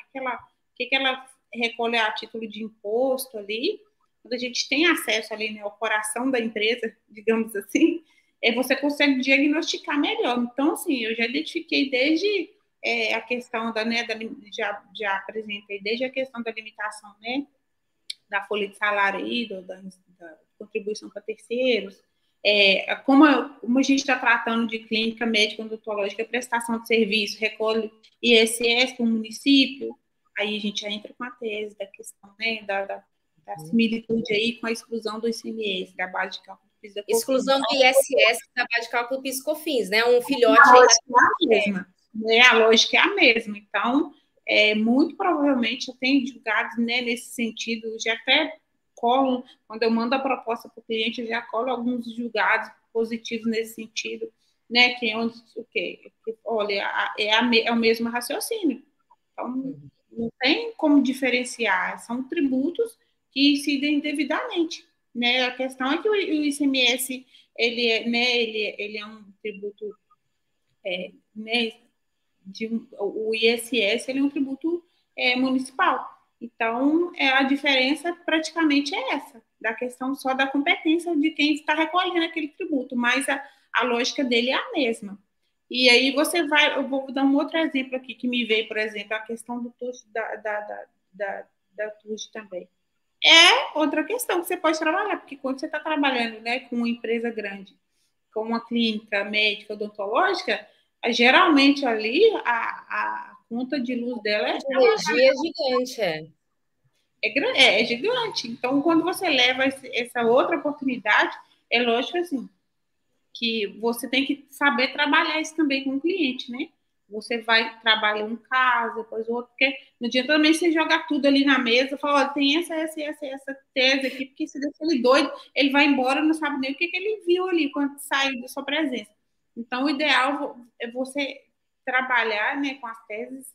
que ela recolhe a título de imposto ali. Quando a gente tem acesso ali, né, ao coração da empresa, digamos assim, você consegue diagnosticar melhor. Então, assim, eu já identifiquei desde a questão já apresentei desde a questão da limitação, né, da folha de salário aí, da contribuição para terceiros, como a gente está tratando de clínica médica odontológica, prestação de serviço, recolhe ISS para o município, aí a gente já entra com a tese da questão, né, da similitude aí com a exclusão do ICMS, da base de cálculo do PIS da COFINS. Exclusão do ISS da base de cálculo do PIS e COFINS, né? Um filhote aí da mesma. Né? A lógica é a mesma. Então, muito provavelmente eu tenho julgados, né, nesse sentido, já até colo, quando eu mando a proposta para o cliente, eu já colo alguns julgados positivos nesse sentido, né, que é onde, o quê? Olha, é o mesmo raciocínio. Então, não tem como diferenciar, são tributos que incidem devidamente, né? A questão é que o ICMS, ele é um tributo, né, o ISS, ele é um tributo municipal. Então, a diferença praticamente é essa, da questão só da competência de quem está recolhendo aquele tributo, mas a lógica dele é a mesma. E aí eu vou dar um outro exemplo aqui que me veio, por exemplo, a questão do TUST, da TUST também. É outra questão que você pode trabalhar, porque quando você está trabalhando, né, com uma empresa grande, com uma clínica médica odontológica, geralmente ali a conta de luz dela de energia é gigante, é gigante. Então, quando você leva essa outra oportunidade, é lógico assim, que você tem que saber trabalhar isso também com o cliente, né? Você vai trabalhar um caso, depois outro, porque no dia também você joga tudo ali na mesa, fala, olha, tem essa tese aqui, porque se deixa ele doido, ele vai embora, não sabe nem o que ele viu ali quando saiu da sua presença. Então, o ideal é você trabalhar, né, com as teses,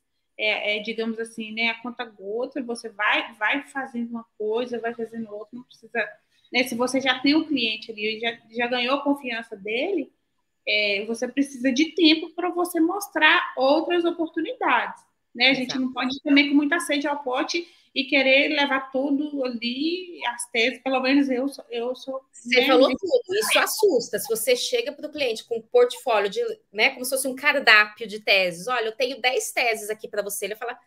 digamos assim, né, a conta gota, você vai fazendo uma coisa, vai fazendo outra, não precisa, né, se você já tem o cliente ali, já ganhou a confiança dele, você precisa de tempo para você mostrar outras oportunidades, né? A gente não pode ir também com muita sede ao pote e querer levar tudo ali, as teses, pelo menos eu sou você falou tudo, isso assusta. Se você chega para o cliente com um portfólio de, né, como se fosse um cardápio de teses, olha, eu tenho 10 teses aqui para você, ele fala,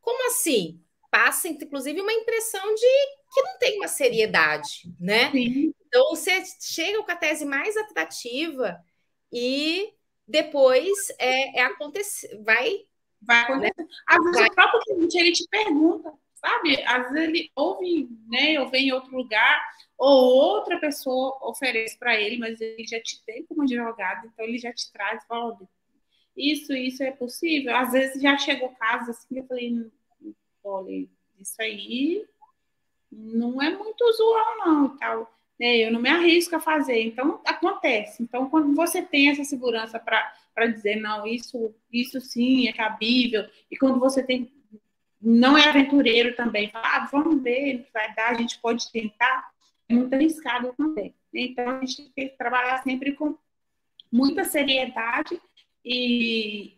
como assim? Passa, inclusive, uma impressão de que não tem uma seriedade, né? Sim. Então, você chega com a tese mais atrativa e depois vai acontecer. Né? Às vezes o próprio cliente, ele te pergunta, sabe? Às vezes ele ouve, né, ou vem em outro lugar, ou outra pessoa oferece para ele, mas ele já te tem como advogado, então ele já te traz, fala, isso é possível? Às vezes já chegou casos assim, eu falei, olha, isso aí não é muito usual não, e tal. Eu não me arrisco a fazer, então acontece. Então, quando você tem essa segurança para dizer, não, isso sim é cabível, e quando você não é aventureiro também, fala, vamos ver, vai dar, a gente pode tentar, é muito arriscado também. Então, a gente tem que trabalhar sempre com muita seriedade e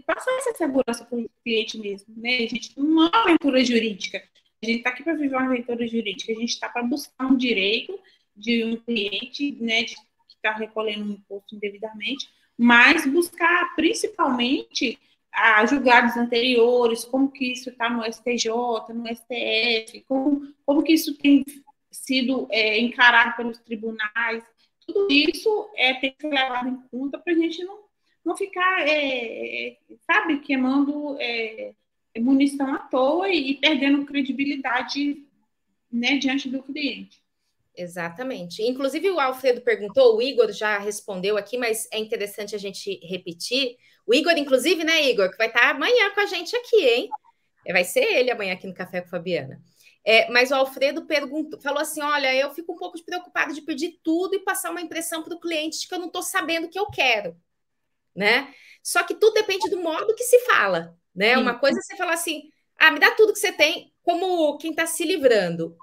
passar essa segurança para o cliente mesmo, né? A gente não é uma aventura jurídica, a gente está aqui para viver uma aventura jurídica, a gente está para buscar um direito de um cliente, né, que está recolhendo um imposto indevidamente, mas buscar principalmente a julgados anteriores, como que isso está no STJ, no STF, como que isso tem sido encarado pelos tribunais. Tudo isso tem que ser levado em conta para a gente não ficar, sabe, queimando munição à toa e perdendo credibilidade, né, diante do cliente. Exatamente. Inclusive, o Alfredo perguntou, o Igor já respondeu aqui, mas é interessante a gente repetir. O Igor, inclusive, né, Igor, que vai estar amanhã com a gente aqui, hein? Vai ser ele amanhã aqui no Café com Fabiana. Mas o Alfredo perguntou, falou assim: olha, eu fico um pouco preocupado de pedir tudo e passar uma impressão para o cliente de que eu não estou sabendo o que eu quero, né? Só que tudo depende do modo que se fala, né? Sim. Uma coisa é você falar assim: me dá tudo que você tem, como quem está se livrando.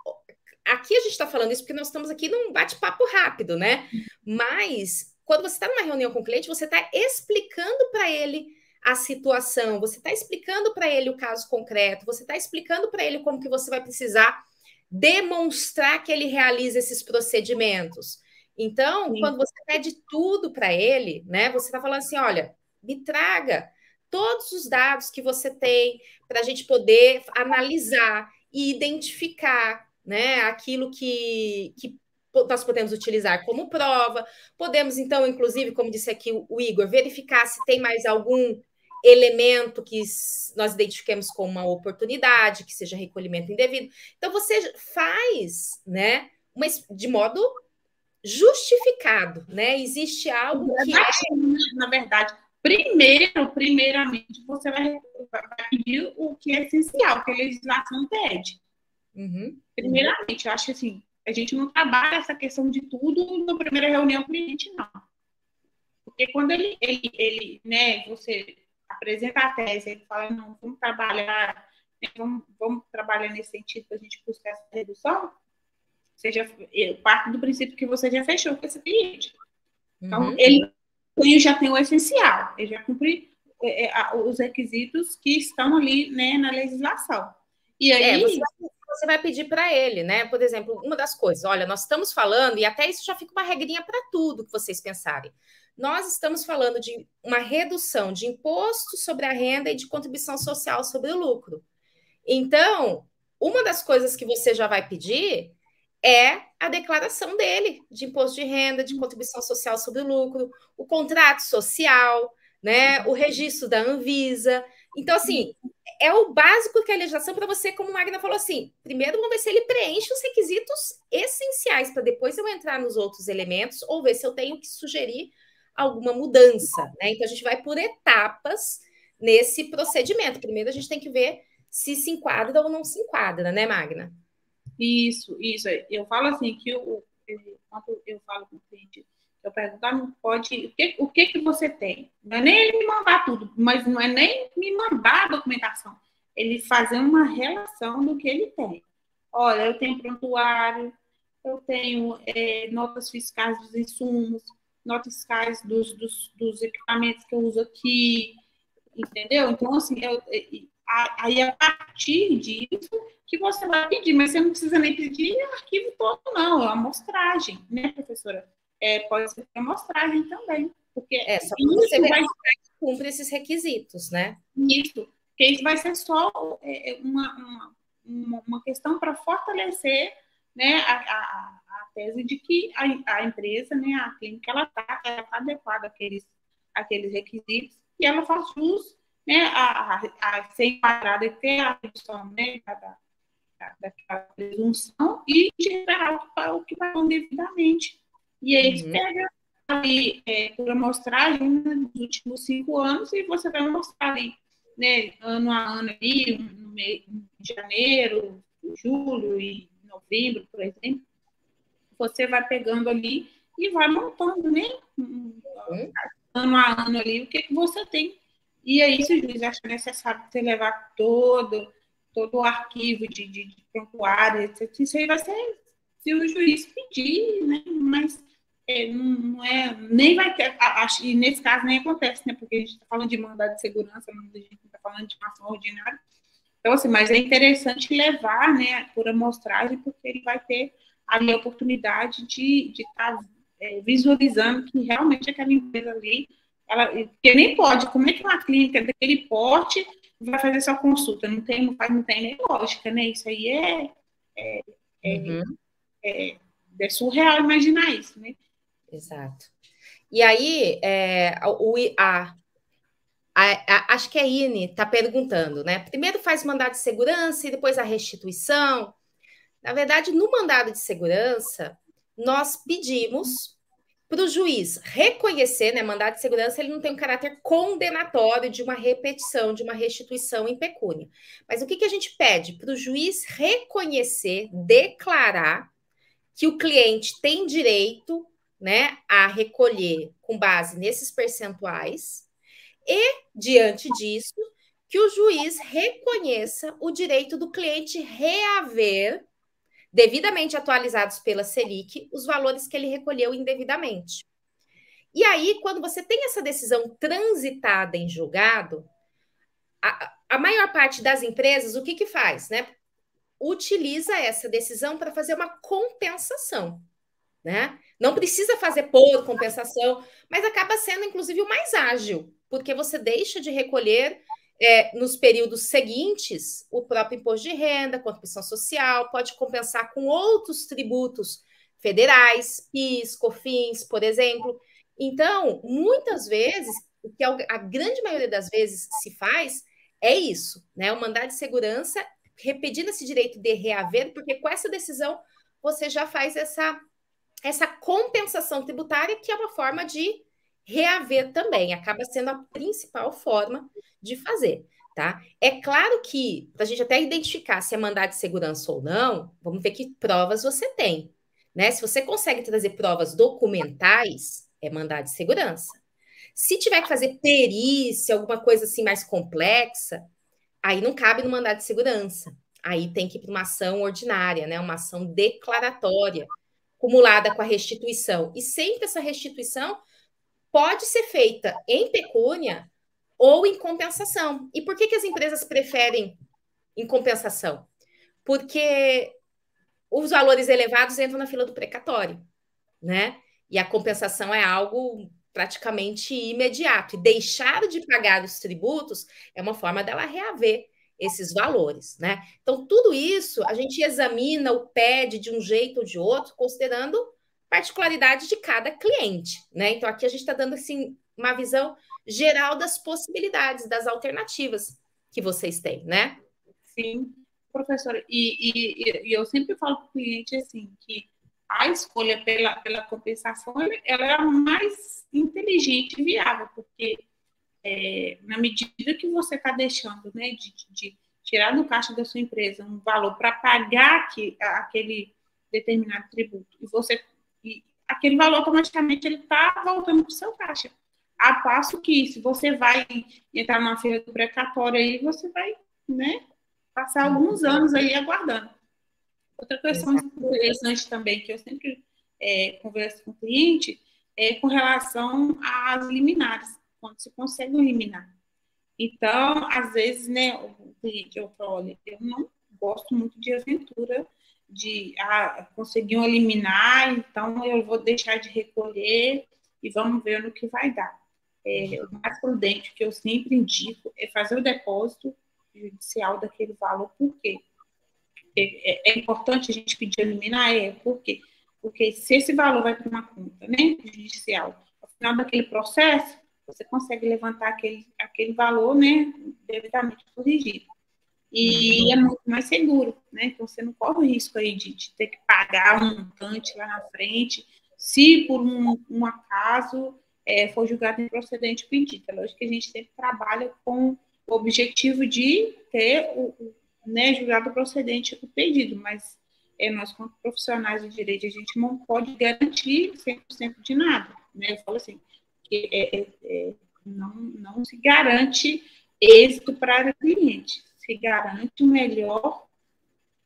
Aqui a gente está falando isso porque nós estamos aqui num bate-papo rápido, né? Mas quando você está numa reunião com o cliente, você está explicando para ele a situação, você está explicando para ele o caso concreto, você está explicando para ele como que você vai precisar demonstrar que ele realiza esses procedimentos. Então, quando você pede tudo para ele, né? Você está falando assim: olha, me traga todos os dados que você tem para a gente poder analisar e identificar, né, aquilo que nós podemos utilizar como prova. Podemos, então, inclusive, como disse aqui o Igor, verificar se tem mais algum elemento que nós identifiquemos como uma oportunidade, que seja recolhimento indevido. Então, você faz, né, de modo justificado, né? Existe algo que na verdade, primeiramente, você vai pedir o que é essencial, que a legislação pede. Primeiramente, eu acho que assim, a gente não trabalha essa questão de tudo na primeira reunião com o cliente, não. Porque quando ele né, você apresenta a tese, ele fala, não, vamos trabalhar, né, vamos trabalhar nesse sentido para a gente buscar essa redução, eu parto do princípio que você já fechou com esse cliente. Então, ele já tem o essencial, ele já cumpre os requisitos que estão ali, né, na legislação. E aí... você vai pedir para ele, né? Por exemplo, uma das coisas, olha, nós estamos falando, e até isso já fica uma regrinha para tudo que vocês pensarem. Nós estamos falando de uma redução de imposto sobre a renda e de contribuição social sobre o lucro. Então, uma das coisas que você já vai pedir é a declaração dele de imposto de renda, de contribuição social sobre o lucro, o contrato social, né, o registro da Anvisa. Então, assim, é o básico que é a legislação para você, como a Magna falou assim, primeiro vamos ver se ele preenche os requisitos essenciais, para depois eu entrar nos outros elementos ou ver se eu tenho que sugerir alguma mudança, né? Então, a gente vai por etapas nesse procedimento. Primeiro, a gente tem que ver se enquadra ou não se enquadra, né, Magna? Isso. Eu falo assim, que quando eu falo com o cliente, eu pergunto, não pode, o que você tem? Não é nem ele me mandar tudo, mas não é nem me mandar a documentação. Ele fazer uma relação do que ele tem. Olha, eu tenho prontuário, eu tenho notas fiscais dos insumos, notas fiscais dos equipamentos que eu uso aqui, entendeu? Então, assim, aí a partir disso que você vai pedir, mas você não precisa nem pedir o arquivo todo, não, é uma amostragem, né, professora? Pode ser amostragem também, porque só que você vai cumprir esses requisitos, né? Isso, porque isso vai ser só uma questão para fortalecer, né, a tese de que a empresa, né, a clínica, ela tá adequada àqueles requisitos e ela faz jus, né, a ser enquadrada e ter a redução, né, daquela presunção e gerar o que vai devidamente. E aí você pega ali por amostragem nos últimos 5 anos e você vai mostrar ali, né, ano a ano ali, no mês de janeiro, julho e novembro, por exemplo, você vai pegando ali e vai montando, né, ano a ano ali, o que você tem. E aí, se o juiz acha necessário você levar todo o arquivo de prontuário, etc., isso aí vai ser se o juiz pedir, né, mas não é, nem vai ter, e nesse caso nem acontece, né, porque a gente está falando de mandado de segurança, a gente está falando de uma ação ordinária. Então, assim, mas é interessante levar, né, por amostragem, porque ele vai ter ali a oportunidade de estar visualizando que realmente aquela empresa ali, porque nem pode, como é que uma clínica daquele porte vai fazer sua consulta? Não tem nem lógica, né? Isso aí é surreal imaginar isso, né? Exato. E aí, acho que a Ine está perguntando, né? Primeiro faz mandado de segurança e depois a restituição. Na verdade, no mandado de segurança, nós pedimos para o juiz reconhecer, né, mandado de segurança, ele não tem um caráter condenatório de uma repetição, de uma restituição em pecúnia. Mas o que a gente pede? Para o juiz reconhecer, declarar que o cliente tem direito, né, a recolher com base nesses percentuais e, diante disso, que o juiz reconheça o direito do cliente reaver, devidamente atualizados pela Selic, os valores que ele recolheu indevidamente. E aí, quando você tem essa decisão transitada em julgado, a maior parte das empresas, o que faz, né? Utiliza essa decisão para fazer uma compensação, né? Não precisa fazer por compensação, mas acaba sendo, inclusive, o mais ágil, porque você deixa de recolher nos períodos seguintes o próprio imposto de renda, contribuição social, pode compensar com outros tributos federais, PIS, COFINS, por exemplo. Então, muitas vezes, o que a grande maioria das vezes se faz é isso, né? O mandado de segurança repetindo esse direito de reaver, porque com essa decisão você já faz essa compensação tributária, que é uma forma de reaver também, acaba sendo a principal forma de fazer, tá? É claro que, para a gente até identificar se é mandado de segurança ou não, vamos ver que provas você tem, né? Se você consegue trazer provas documentais, é mandado de segurança. Se tiver que fazer perícia, alguma coisa assim mais complexa, aí não cabe no mandado de segurança. Aí tem que ir para uma ação ordinária, né? Uma ação declaratória, acumulada com a restituição. E sempre essa restituição pode ser feita em pecúnia ou em compensação. E por que as empresas preferem em compensação? Porque os valores elevados entram na fila do precatório, né? E a compensação é algo praticamente imediato. E deixar de pagar os tributos é uma forma dela reaver esses valores, né? Então, tudo isso a gente examina o PED de um jeito ou de outro, considerando particularidade de cada cliente, né? Então, aqui a gente está dando assim uma visão geral das possibilidades, das alternativas que vocês têm, né? Sim, professora. E eu sempre falo para o cliente assim que a escolha pela compensação ela é a mais inteligente e viável, porque na medida que você está deixando, né, de tirar do caixa da sua empresa um valor para pagar aquele determinado tributo, e aquele valor automaticamente ele está voltando para o seu caixa. A passo que, se você vai entrar numa feira do precatório aí, você vai, né, passar alguns anos aí aguardando. Outra questão interessante também, que eu sempre converso com o cliente, é com relação às liminares, quando se consegue eliminar. Então, às vezes, né, o cliente, eu falo, olha, eu não gosto muito de aventura, de conseguir um eliminar, então eu vou deixar de recolher e vamos ver no que vai dar. O mais prudente que eu sempre indico é fazer o depósito judicial daquele valor. Por quê? É importante a gente pedir eliminar? Por quê? Porque se esse valor vai para uma conta, né, judicial, ao final daquele processo, você consegue levantar aquele valor, né, devidamente corrigido. E é muito mais seguro, né? Então, você não corre o risco aí de ter que pagar um montante lá na frente, se por um acaso for julgado improcedente o pedido. É lógico que a gente sempre trabalha com o objetivo de ter né, julgado procedente o pedido, mas nós, como profissionais de direito, a gente não pode garantir 100% de nada. Né? Eu falo assim, que não se garante êxito para o cliente, se garante um melhor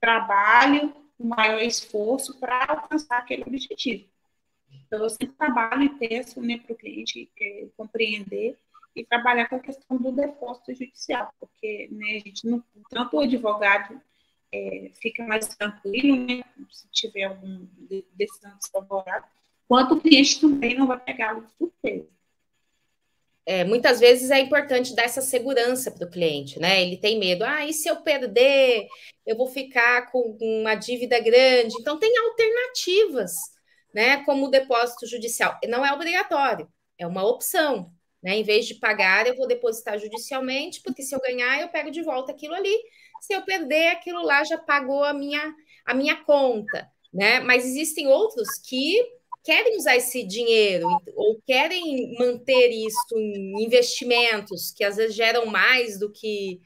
trabalho, um maior esforço para alcançar aquele objetivo. Então, eu sempre trabalho e peço, né, para o cliente compreender e trabalhar com a questão do depósito judicial, porque, né, a gente não, tanto o advogado fica mais tranquilo, né, se tiver alguma decisão desfavorável, quanto o cliente também não vai pegá-lo de surpresa. Muitas vezes é importante dar essa segurança para o cliente, né? Ele tem medo, e se eu perder, eu vou ficar com uma dívida grande. Então, tem alternativas, né? Como o depósito judicial. Não é obrigatório, é uma opção, né? Em vez de pagar, eu vou depositar judicialmente, porque se eu ganhar, eu pego de volta aquilo ali. Se eu perder, aquilo lá já pagou a minha conta, né? Mas existem outros que querem usar esse dinheiro ou querem manter isso em investimentos que às vezes geram mais do que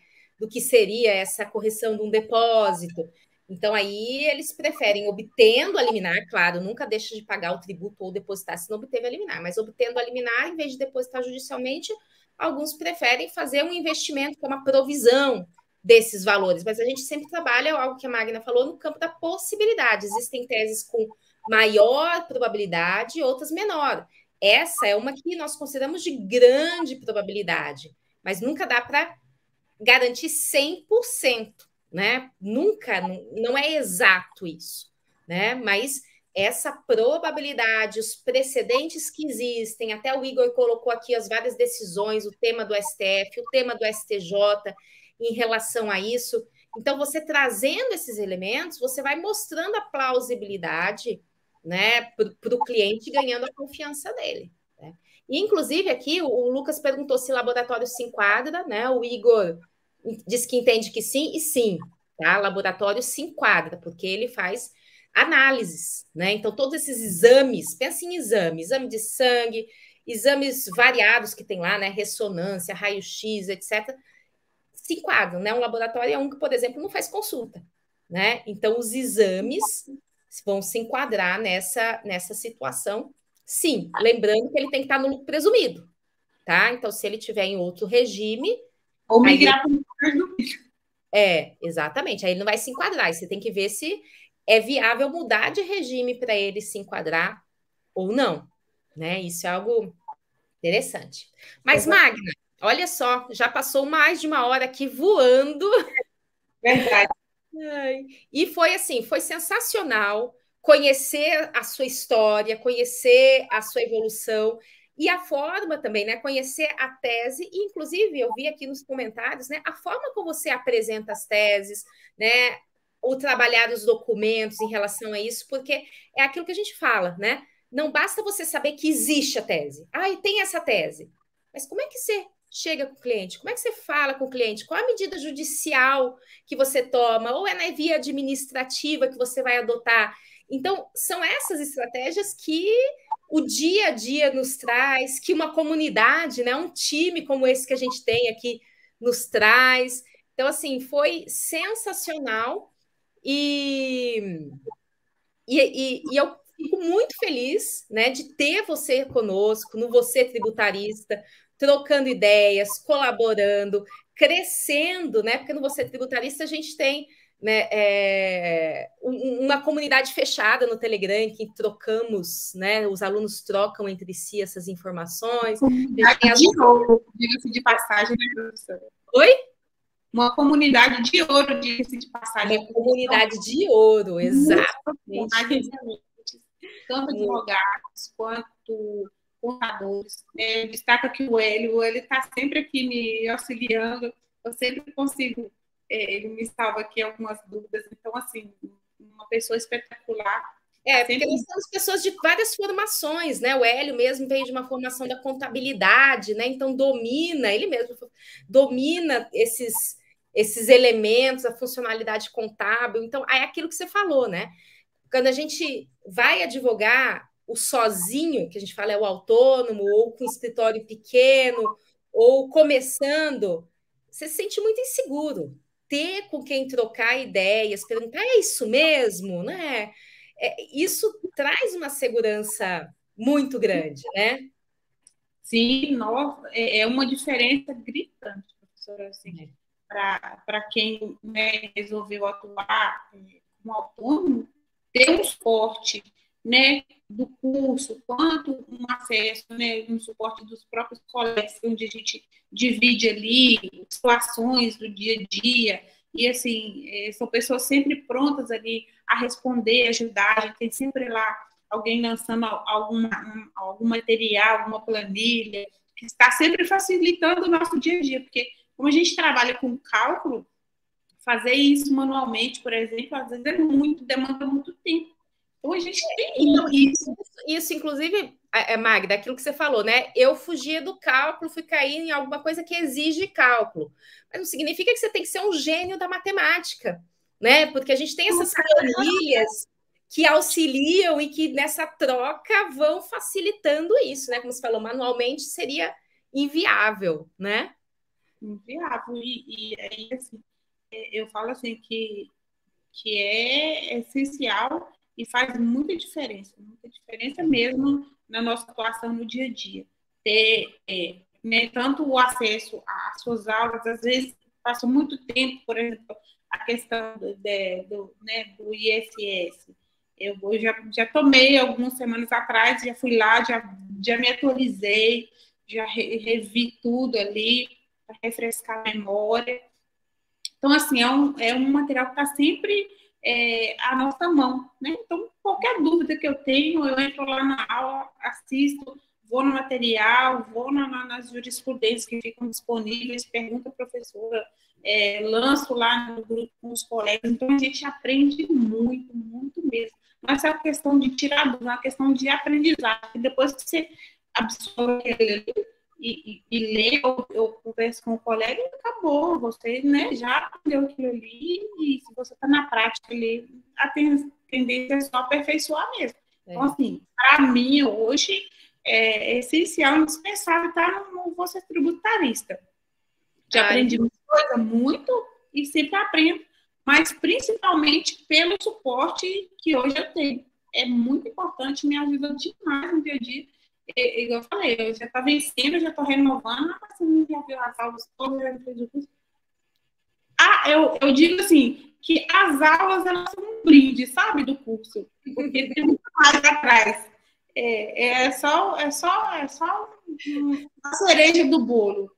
seria essa correção de um depósito. Então, aí eles preferem, obtendo a liminar, claro, nunca deixa de pagar o tributo ou depositar se não obteve a liminar, mas obtendo a liminar, em vez de depositar judicialmente, alguns preferem fazer um investimento com uma provisão desses valores. Mas a gente sempre trabalha, algo que a Magna falou, no campo da possibilidade. Existem teses com maior probabilidade, outras menor. Essa é uma que nós consideramos de grande probabilidade, mas nunca dá para garantir 100%, né? Nunca, não é exato isso, né? Mas essa probabilidade, os precedentes que existem, até o Igor colocou aqui as várias decisões, o tema do STF, o tema do STJ em relação a isso. Então, você trazendo esses elementos, você vai mostrando a plausibilidade, né, para o cliente, ganhando a confiança dele. Né? E, inclusive, aqui o Lucas perguntou se laboratório se enquadra, né? O Igor diz que entende que sim, e sim, tá? Laboratório se enquadra, porque ele faz análises, né? Então, todos esses exames, pensa em exame de sangue, exames variados que tem lá, né? Ressonância, raio-x, etc., se enquadram, né? Um laboratório é um que, por exemplo, não faz consulta, né? Então, os exames vão se enquadrar nessa situação, sim. Lembrando que ele tem que estar no lucro presumido, tá? Então, se ele tiver em outro regime... Ou migrar para o lucro exatamente. Aí ele não vai se enquadrar. Aí você tem que ver se é viável mudar de regime para ele se enquadrar ou não, né? Isso é algo interessante. Mas, Magna, olha só, já passou mais de uma hora aqui voando. Verdade. E foi assim, foi sensacional conhecer a sua história, conhecer a sua evolução e a forma também, né? Conhecer a tese, e inclusive eu vi aqui nos comentários, né? A forma como você apresenta as teses, né? O trabalhar os documentos em relação a isso, porque é aquilo que a gente fala, né? Não basta você saber que existe a tese. Ah, e tem essa tese. Mas como é que você chega com o cliente? Como é que você fala com o cliente? Qual a medida judicial que você toma? Ou é na via administrativa que você vai adotar? Então, são essas estratégias que o dia a dia nos traz, que uma comunidade, né, um time como esse que a gente tem aqui nos traz. Então, assim, foi sensacional e eu fico muito feliz, né, de ter você conosco, no Você Tributarista, trocando ideias, colaborando, crescendo, né? Porque no Você Tributarista a gente tem, né, uma comunidade fechada no Telegram em que trocamos, né? Os alunos trocam entre si essas informações. De ouro, diga-se de passagem, né, professora? Oi? Uma comunidade de ouro, diga-se de passagem. Uma comunidade de ouro, exatamente. Tanto advogados quanto contadores. Destaca que o Hélio está sempre aqui me auxiliando, eu sempre consigo, ele me salva aqui algumas dúvidas, então, assim, uma pessoa espetacular. Porque nós somos pessoas de várias formações, né? O Hélio mesmo veio de uma formação da contabilidade, né? Então ele mesmo domina esses elementos, a funcionalidade contábil. Então, é aquilo que você falou, né? Quando a gente vai advogar, o sozinho, que a gente fala é o autônomo, ou com escritório pequeno, ou começando, você se sente muito inseguro. Ter com quem trocar ideias, perguntar, é isso mesmo? Né? Isso traz uma segurança muito grande, né? Sim, nossa, é uma diferença gritante, professora, assim, para quem, né, resolveu atuar como autônomo, ter um suporte, né, do curso, quanto um acesso, né, um suporte dos próprios colegas, onde a gente divide ali situações do dia a dia, e assim, são pessoas sempre prontas ali a responder, ajudar, a gente tem sempre lá alguém lançando algum material, alguma planilha, que está sempre facilitando o nosso dia a dia, porque como a gente trabalha com cálculo, fazer isso manualmente, por exemplo, às vezes demanda muito tempo. Então, a gente tem isso. Isso, inclusive, Magda, aquilo que você falou, né? Eu fugia do cálculo, fui cair em alguma coisa que exige cálculo. Mas não significa que você tem que ser um gênio da matemática, né? Porque a gente tem essas planilhas que auxiliam e que nessa troca vão facilitando isso, né? Como você falou, manualmente seria inviável, né? Inviável. E aí, assim, eu falo assim que é essencial e faz muita diferença mesmo na nossa atuação no dia a dia. Ter né, tanto o acesso às suas aulas, às vezes passa muito tempo, por exemplo, a questão do ISS. Eu já tomei algumas semanas atrás, já fui lá, já me atualizei, já revi tudo ali, para refrescar a memória. Então, assim, é um material que está sempre à nossa mão, né? Então, qualquer dúvida que eu tenho, eu entro lá na aula, assisto, vou no material, vou nas jurisprudências que ficam disponíveis, pergunto à professora, lanço lá no grupo com os colegas. Então, a gente aprende muito, muito mesmo. Não é só questão de tirar dúvida, é uma questão de aprendizagem. Depois que você absorve aquele e ler, eu converso com o colega e acabou. Você, né, já aprendeu aquilo ali e se você está na prática ali, a tendência é só aperfeiçoar mesmo. Então, assim, para mim, hoje, é essencial, indispensável estar no Você Tributarista. Já aprendi muita coisa, muito, e sempre aprendo, mas principalmente pelo suporte que hoje eu tenho. É muito importante, me ajuda demais no dia a dia. Igual eu falei, eu já estou vencendo, eu já estou renovando, mas você não já viu as aulas todas, já fez o curso. Eu digo assim, que as aulas, elas são um brinde, sabe, do curso, porque tem muito mais atrás. É só a cereja do bolo.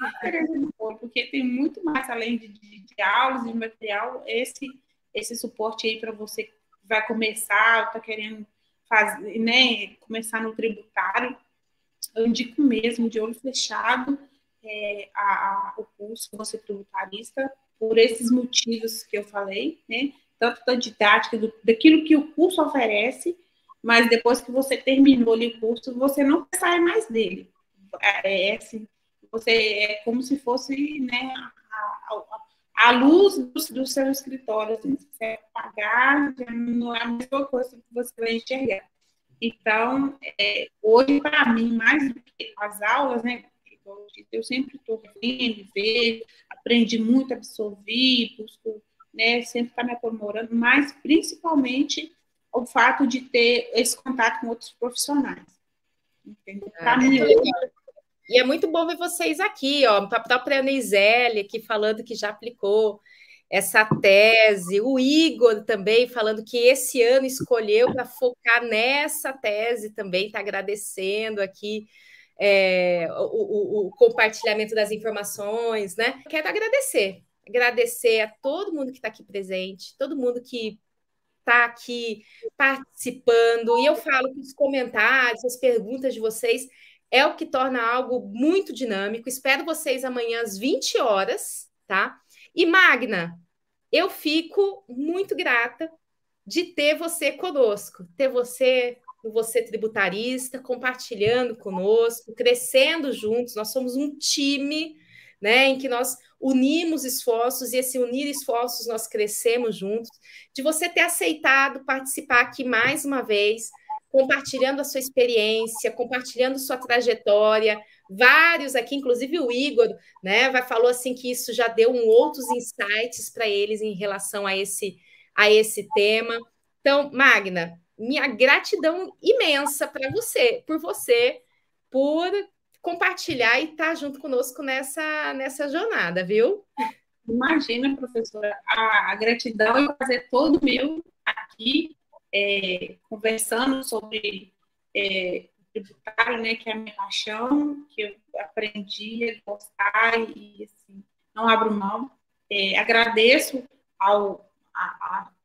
A cereja do bolo, porque tem muito mais além de aulas, de material, esse suporte aí para você que vai começar, está querendo fazer, né, começar no tributário, eu indico mesmo, de olho fechado, o curso Você Tributarista, por esses motivos que eu falei, né, tanto da didática, daquilo que o curso oferece, mas depois que você terminou ali o curso, você não sai mais dele. Assim, é como se fosse, né, a luz do seu escritório, assim, se você apagar, já não é a mesma coisa que você vai enxergar. Então, hoje, para mim, mais do que as aulas, né, eu sempre estou vendo, vejo, aprendi muito, absorvi, busco, né, sempre estar me aprimorando, mas principalmente o fato de ter esse contato com outros profissionais. Entendeu? Para mim, e é muito bom ver vocês aqui, ó, a própria Neizeli aqui falando que já aplicou essa tese, o Igor também falando que esse ano escolheu para focar nessa tese também, está agradecendo aqui o compartilhamento das informações, né? Quero agradecer a todo mundo que está aqui presente, todo mundo que está aqui participando, e eu falo que os comentários, as perguntas de vocês é o que torna algo muito dinâmico. Espero vocês amanhã às 20 horas, tá? E Magna, eu fico muito grata de ter você conosco, ter você tributarista, compartilhando conosco, crescendo juntos. Nós somos um time, né, em que nós unimos esforços e esse unir esforços nós crescemos juntos. De você ter aceitado participar aqui mais uma vez, compartilhando a sua experiência, compartilhando sua trajetória. Vários aqui, inclusive o Igor, né, falou assim que isso já deu outros insights para eles em relação a esse tema. Então, Magna, minha gratidão imensa para você, por compartilhar e estar junto conosco nessa jornada, viu? Imagina, professora, a gratidão é fazer todo meu aqui, conversando sobre tributário, né, que é a minha paixão, que eu aprendi a gostar e assim, não abro mão. Agradeço ao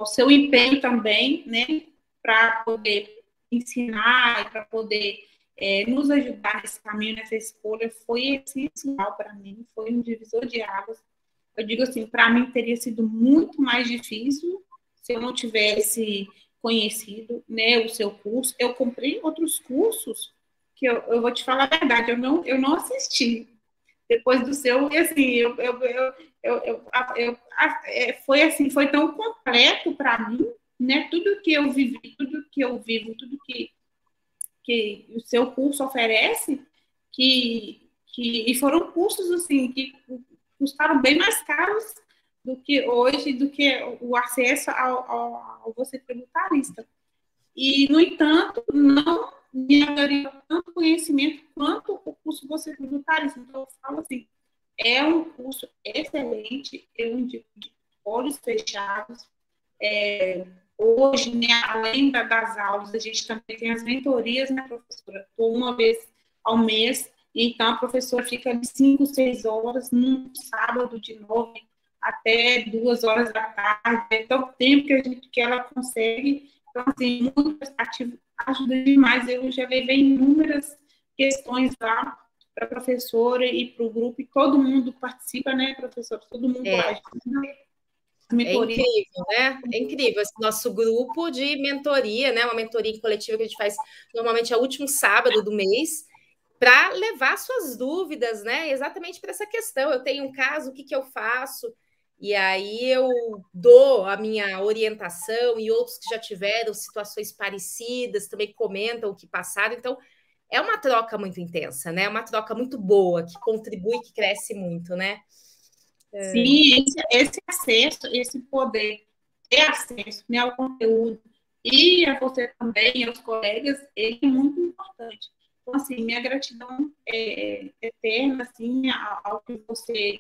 seu empenho também, né, para poder ensinar, para poder nos ajudar nesse caminho, nessa escolha, foi essencial para mim, foi um divisor de águas. Eu digo assim, para mim teria sido muito mais difícil se eu não tivesse conhecido, né, o seu curso. Eu comprei outros cursos que eu vou te falar a verdade, eu não assisti depois do seu, e assim, foi assim, foi tão completo para mim, né, tudo que eu vivi, tudo que eu vivo, tudo que o seu curso oferece, e foram cursos assim que custaram bem mais caros do que hoje, do que o acesso ao você tributarista. E, no entanto, não me agrega tanto conhecimento quanto o curso você tributarista. Então, eu falo assim, é um curso excelente, eu indico de olhos fechados. Hoje, né, além das aulas, a gente também tem as mentorias, né, professora? Estou uma vez ao mês, então a professora fica de 5, 6 horas, num sábado de 9 até 2 horas da tarde, é o tempo que ela consegue. Então, assim, muito prestativo, ajuda demais. Eu já levei inúmeras questões lá para a professora e para o grupo, e todo mundo participa, né, professor? Todo mundo ajuda. É incrível, né? É incrível esse nosso grupo de mentoria, né? Uma mentoria coletiva que a gente faz normalmente ao último sábado do mês, para levar suas dúvidas, né? Exatamente para essa questão. Eu tenho um caso, o que eu faço? E aí eu dou a minha orientação, e outros que já tiveram situações parecidas também comentam o que passaram. Então, é uma troca muito intensa, né? É uma troca muito boa, que contribui, que cresce muito, né? Sim, esse acesso, esse poder ter acesso, né, ao conteúdo e a você também, aos colegas, ele é muito importante. Então, assim, minha gratidão é eterna, assim, ao que você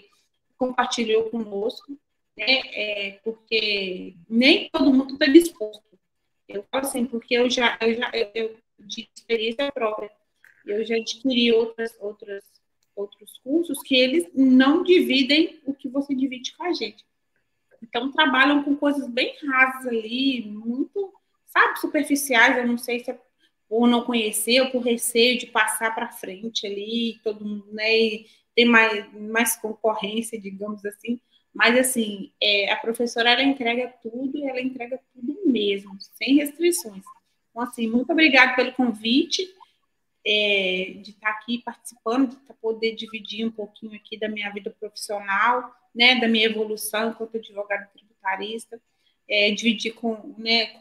compartilhou conosco, né, porque nem todo mundo está disposto. Eu falo assim, porque eu de experiência própria, eu já adquiri outros cursos que eles não dividem o que você divide com a gente. Então, trabalham com coisas bem rasas ali, muito, sabe, superficiais. Eu não sei se é por não conhecer ou por receio de passar para frente ali, todo mundo, né, e ter mais concorrência, digamos assim. Mas, assim, a professora, ela entrega tudo, e ela entrega tudo mesmo, sem restrições. Então, assim, muito obrigada pelo convite, de estar aqui participando, de poder dividir um pouquinho aqui da minha vida profissional, né, da minha evolução enquanto advogada tributarista, dividir com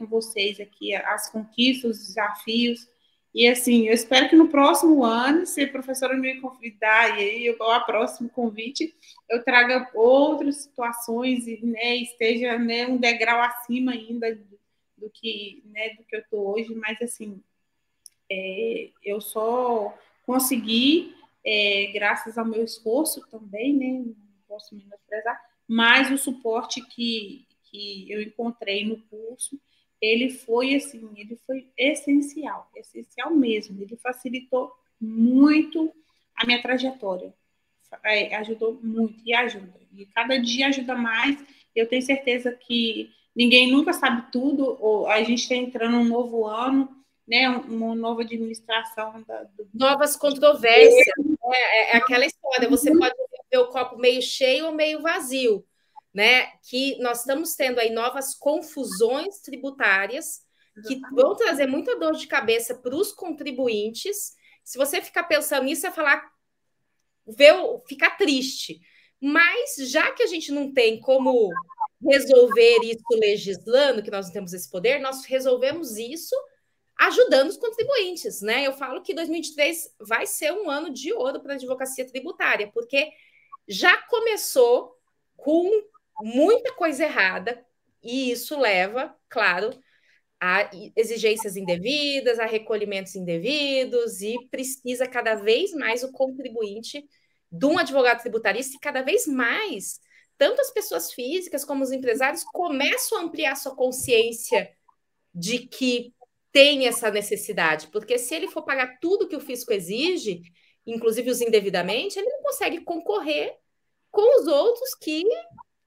vocês aqui as conquistas, os desafios. E, assim, eu espero que no próximo ano, se a professora me convidar, e aí eu ao próximo convite, eu traga outras situações e, né, esteja, né, um degrau acima ainda do que, né, do que eu estou hoje, mas, assim, eu só consegui, graças ao meu esforço também, né, não posso menosprezar, mas o suporte que eu encontrei no curso, ele foi assim, ele foi essencial mesmo, ele facilitou muito a minha trajetória, ajudou muito e ajuda, e cada dia ajuda mais. Eu tenho certeza que ninguém nunca sabe tudo, ou a gente está entrando um novo ano, né, uma nova administração novas controvérsias. É aquela história, você pode ver o copo meio cheio ou meio vazio, né? Que nós estamos tendo aí novas confusões tributárias que vão trazer muita dor de cabeça para os contribuintes. Se você ficar pensando nisso, é falar, ficar triste. Mas já que a gente não tem como resolver isso legislando, que nós não temos esse poder, nós resolvemos isso ajudando os contribuintes, né? Eu falo que 2023 vai ser um ano de ouro para a advocacia tributária, porque já começou com muita coisa errada, e isso leva, claro, a exigências indevidas, a recolhimentos indevidos, e precisa cada vez mais o contribuinte de um advogado tributarista, e cada vez mais, tanto as pessoas físicas como os empresários começam a ampliar sua consciência de que tem essa necessidade, porque se ele for pagar tudo que o fisco exige, inclusive os indevidamente, ele não consegue concorrer com os outros que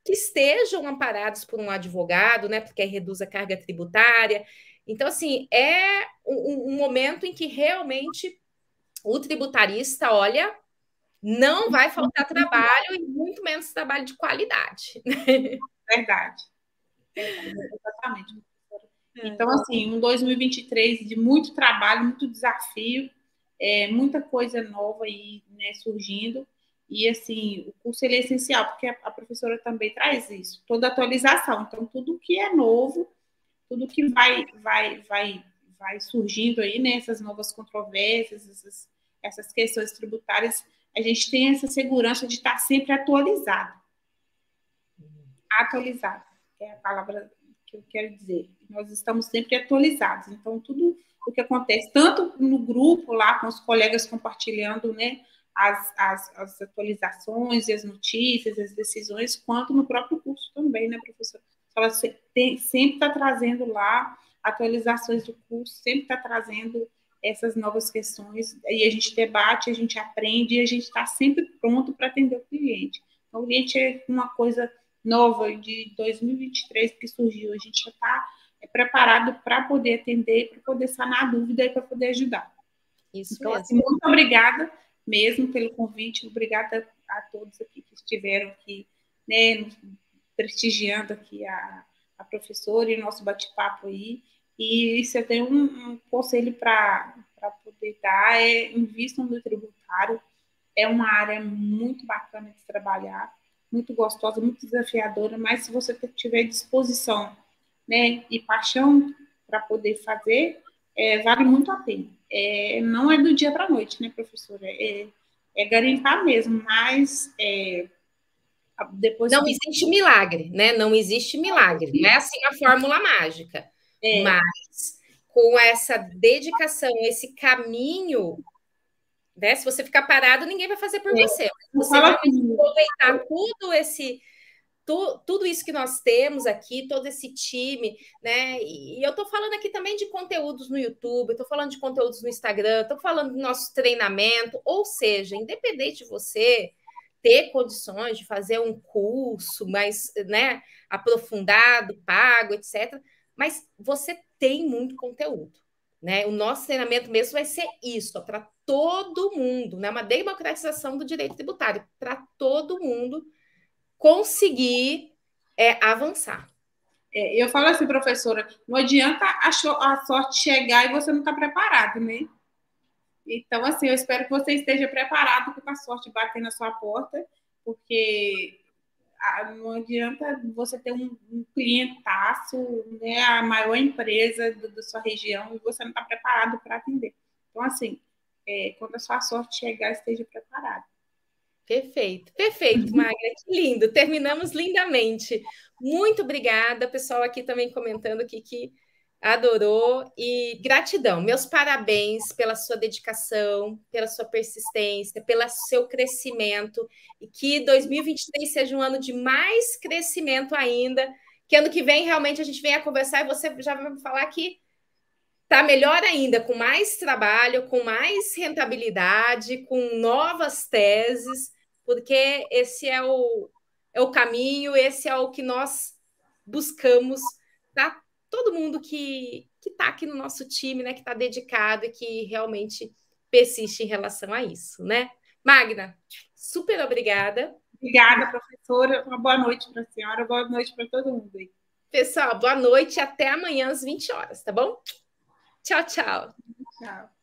estejam amparados por um advogado, né? Porque aí reduz a carga tributária. Então, assim, é um momento em que realmente o tributarista, olha, não vai faltar trabalho, e muito menos trabalho de qualidade. Verdade. Exatamente. Então, assim, um 2023 de muito trabalho, muito desafio, muita coisa nova aí, né, surgindo. E, assim, o curso ele é essencial, porque a professora também traz isso, toda atualização. Então, tudo que é novo, tudo que vai surgindo aí, né, essas novas controvérsias, essas questões tributárias, a gente tem essa segurança de estar sempre atualizado. Atualizado, é a palavra que eu quero dizer. Nós estamos sempre atualizados. Então, tudo o que acontece, tanto no grupo lá, com os colegas compartilhando, né, as atualizações e as notícias, as decisões, quanto no próprio curso também, né, professora? Ela sempre está trazendo lá atualizações do curso, sempre está trazendo essas novas questões, e a gente debate, a gente aprende, e a gente está sempre pronto para atender o cliente. Então, o cliente é uma coisa nova de 2023 que surgiu, a gente já está preparado para poder atender, para poder sanar a dúvida e para poder ajudar. Isso então, mesmo. Assim, muito obrigada mesmo pelo convite, obrigada a todos aqui que estiveram aqui, né, prestigiando aqui a professora e o nosso bate-papo aí. E se eu tenho um conselho para poder dar, invistam no tributário, é uma área muito bacana de trabalhar, muito gostosa, muito desafiadora, mas se você tiver disposição, né, e paixão para poder fazer, vale muito a pena. Não é do dia para a noite, né, professora? É garimpar mesmo, mas depois... Não existe milagre, né? Não existe milagre. Não é assim a fórmula mágica. Mas com essa dedicação, esse caminho, né? Se você ficar parado, ninguém vai fazer por você. Você vai aproveitar tudo isso que nós temos aqui, todo esse time, né? E eu tô falando aqui também de conteúdos no YouTube, tô falando de conteúdos no Instagram, tô falando do nosso treinamento, ou seja, independente de você ter condições de fazer um curso mais, né, aprofundado, pago, etc. Mas você tem muito conteúdo, né? O nosso treinamento mesmo vai ser isso, para todo mundo, né? Uma democratização do direito tributário, para todo mundo conseguir avançar. Eu falo assim, professora, não adianta a sorte chegar e você não está preparado, né? Então, assim, eu espero que você esteja preparado com a sorte bater na sua porta, porque não adianta você ter um clientaço, né, a maior empresa da sua região, e você não está preparado para atender. Então, assim, quando a sua sorte chegar, esteja preparado. Perfeito, perfeito, Magra, que lindo, terminamos lindamente. Muito obrigada, pessoal aqui também comentando aqui que adorou e gratidão, meus parabéns pela sua dedicação, pela sua persistência, pelo seu crescimento e que 2023 seja um ano de mais crescimento ainda, que ano que vem realmente a gente venha conversar e você já vai me falar que tá melhor ainda, com mais trabalho, com mais rentabilidade, com novas teses, porque esse é o caminho, esse é o que nós buscamos para todo mundo que está aqui no nosso time, né, que está dedicado e que realmente persiste em relação a isso, né? Magna, super obrigada. Obrigada, professora. Uma boa noite para a senhora, boa noite para todo mundo aí. Pessoal, boa noite, até amanhã às 20 horas, tá bom? Tchau, tchau. Tchau.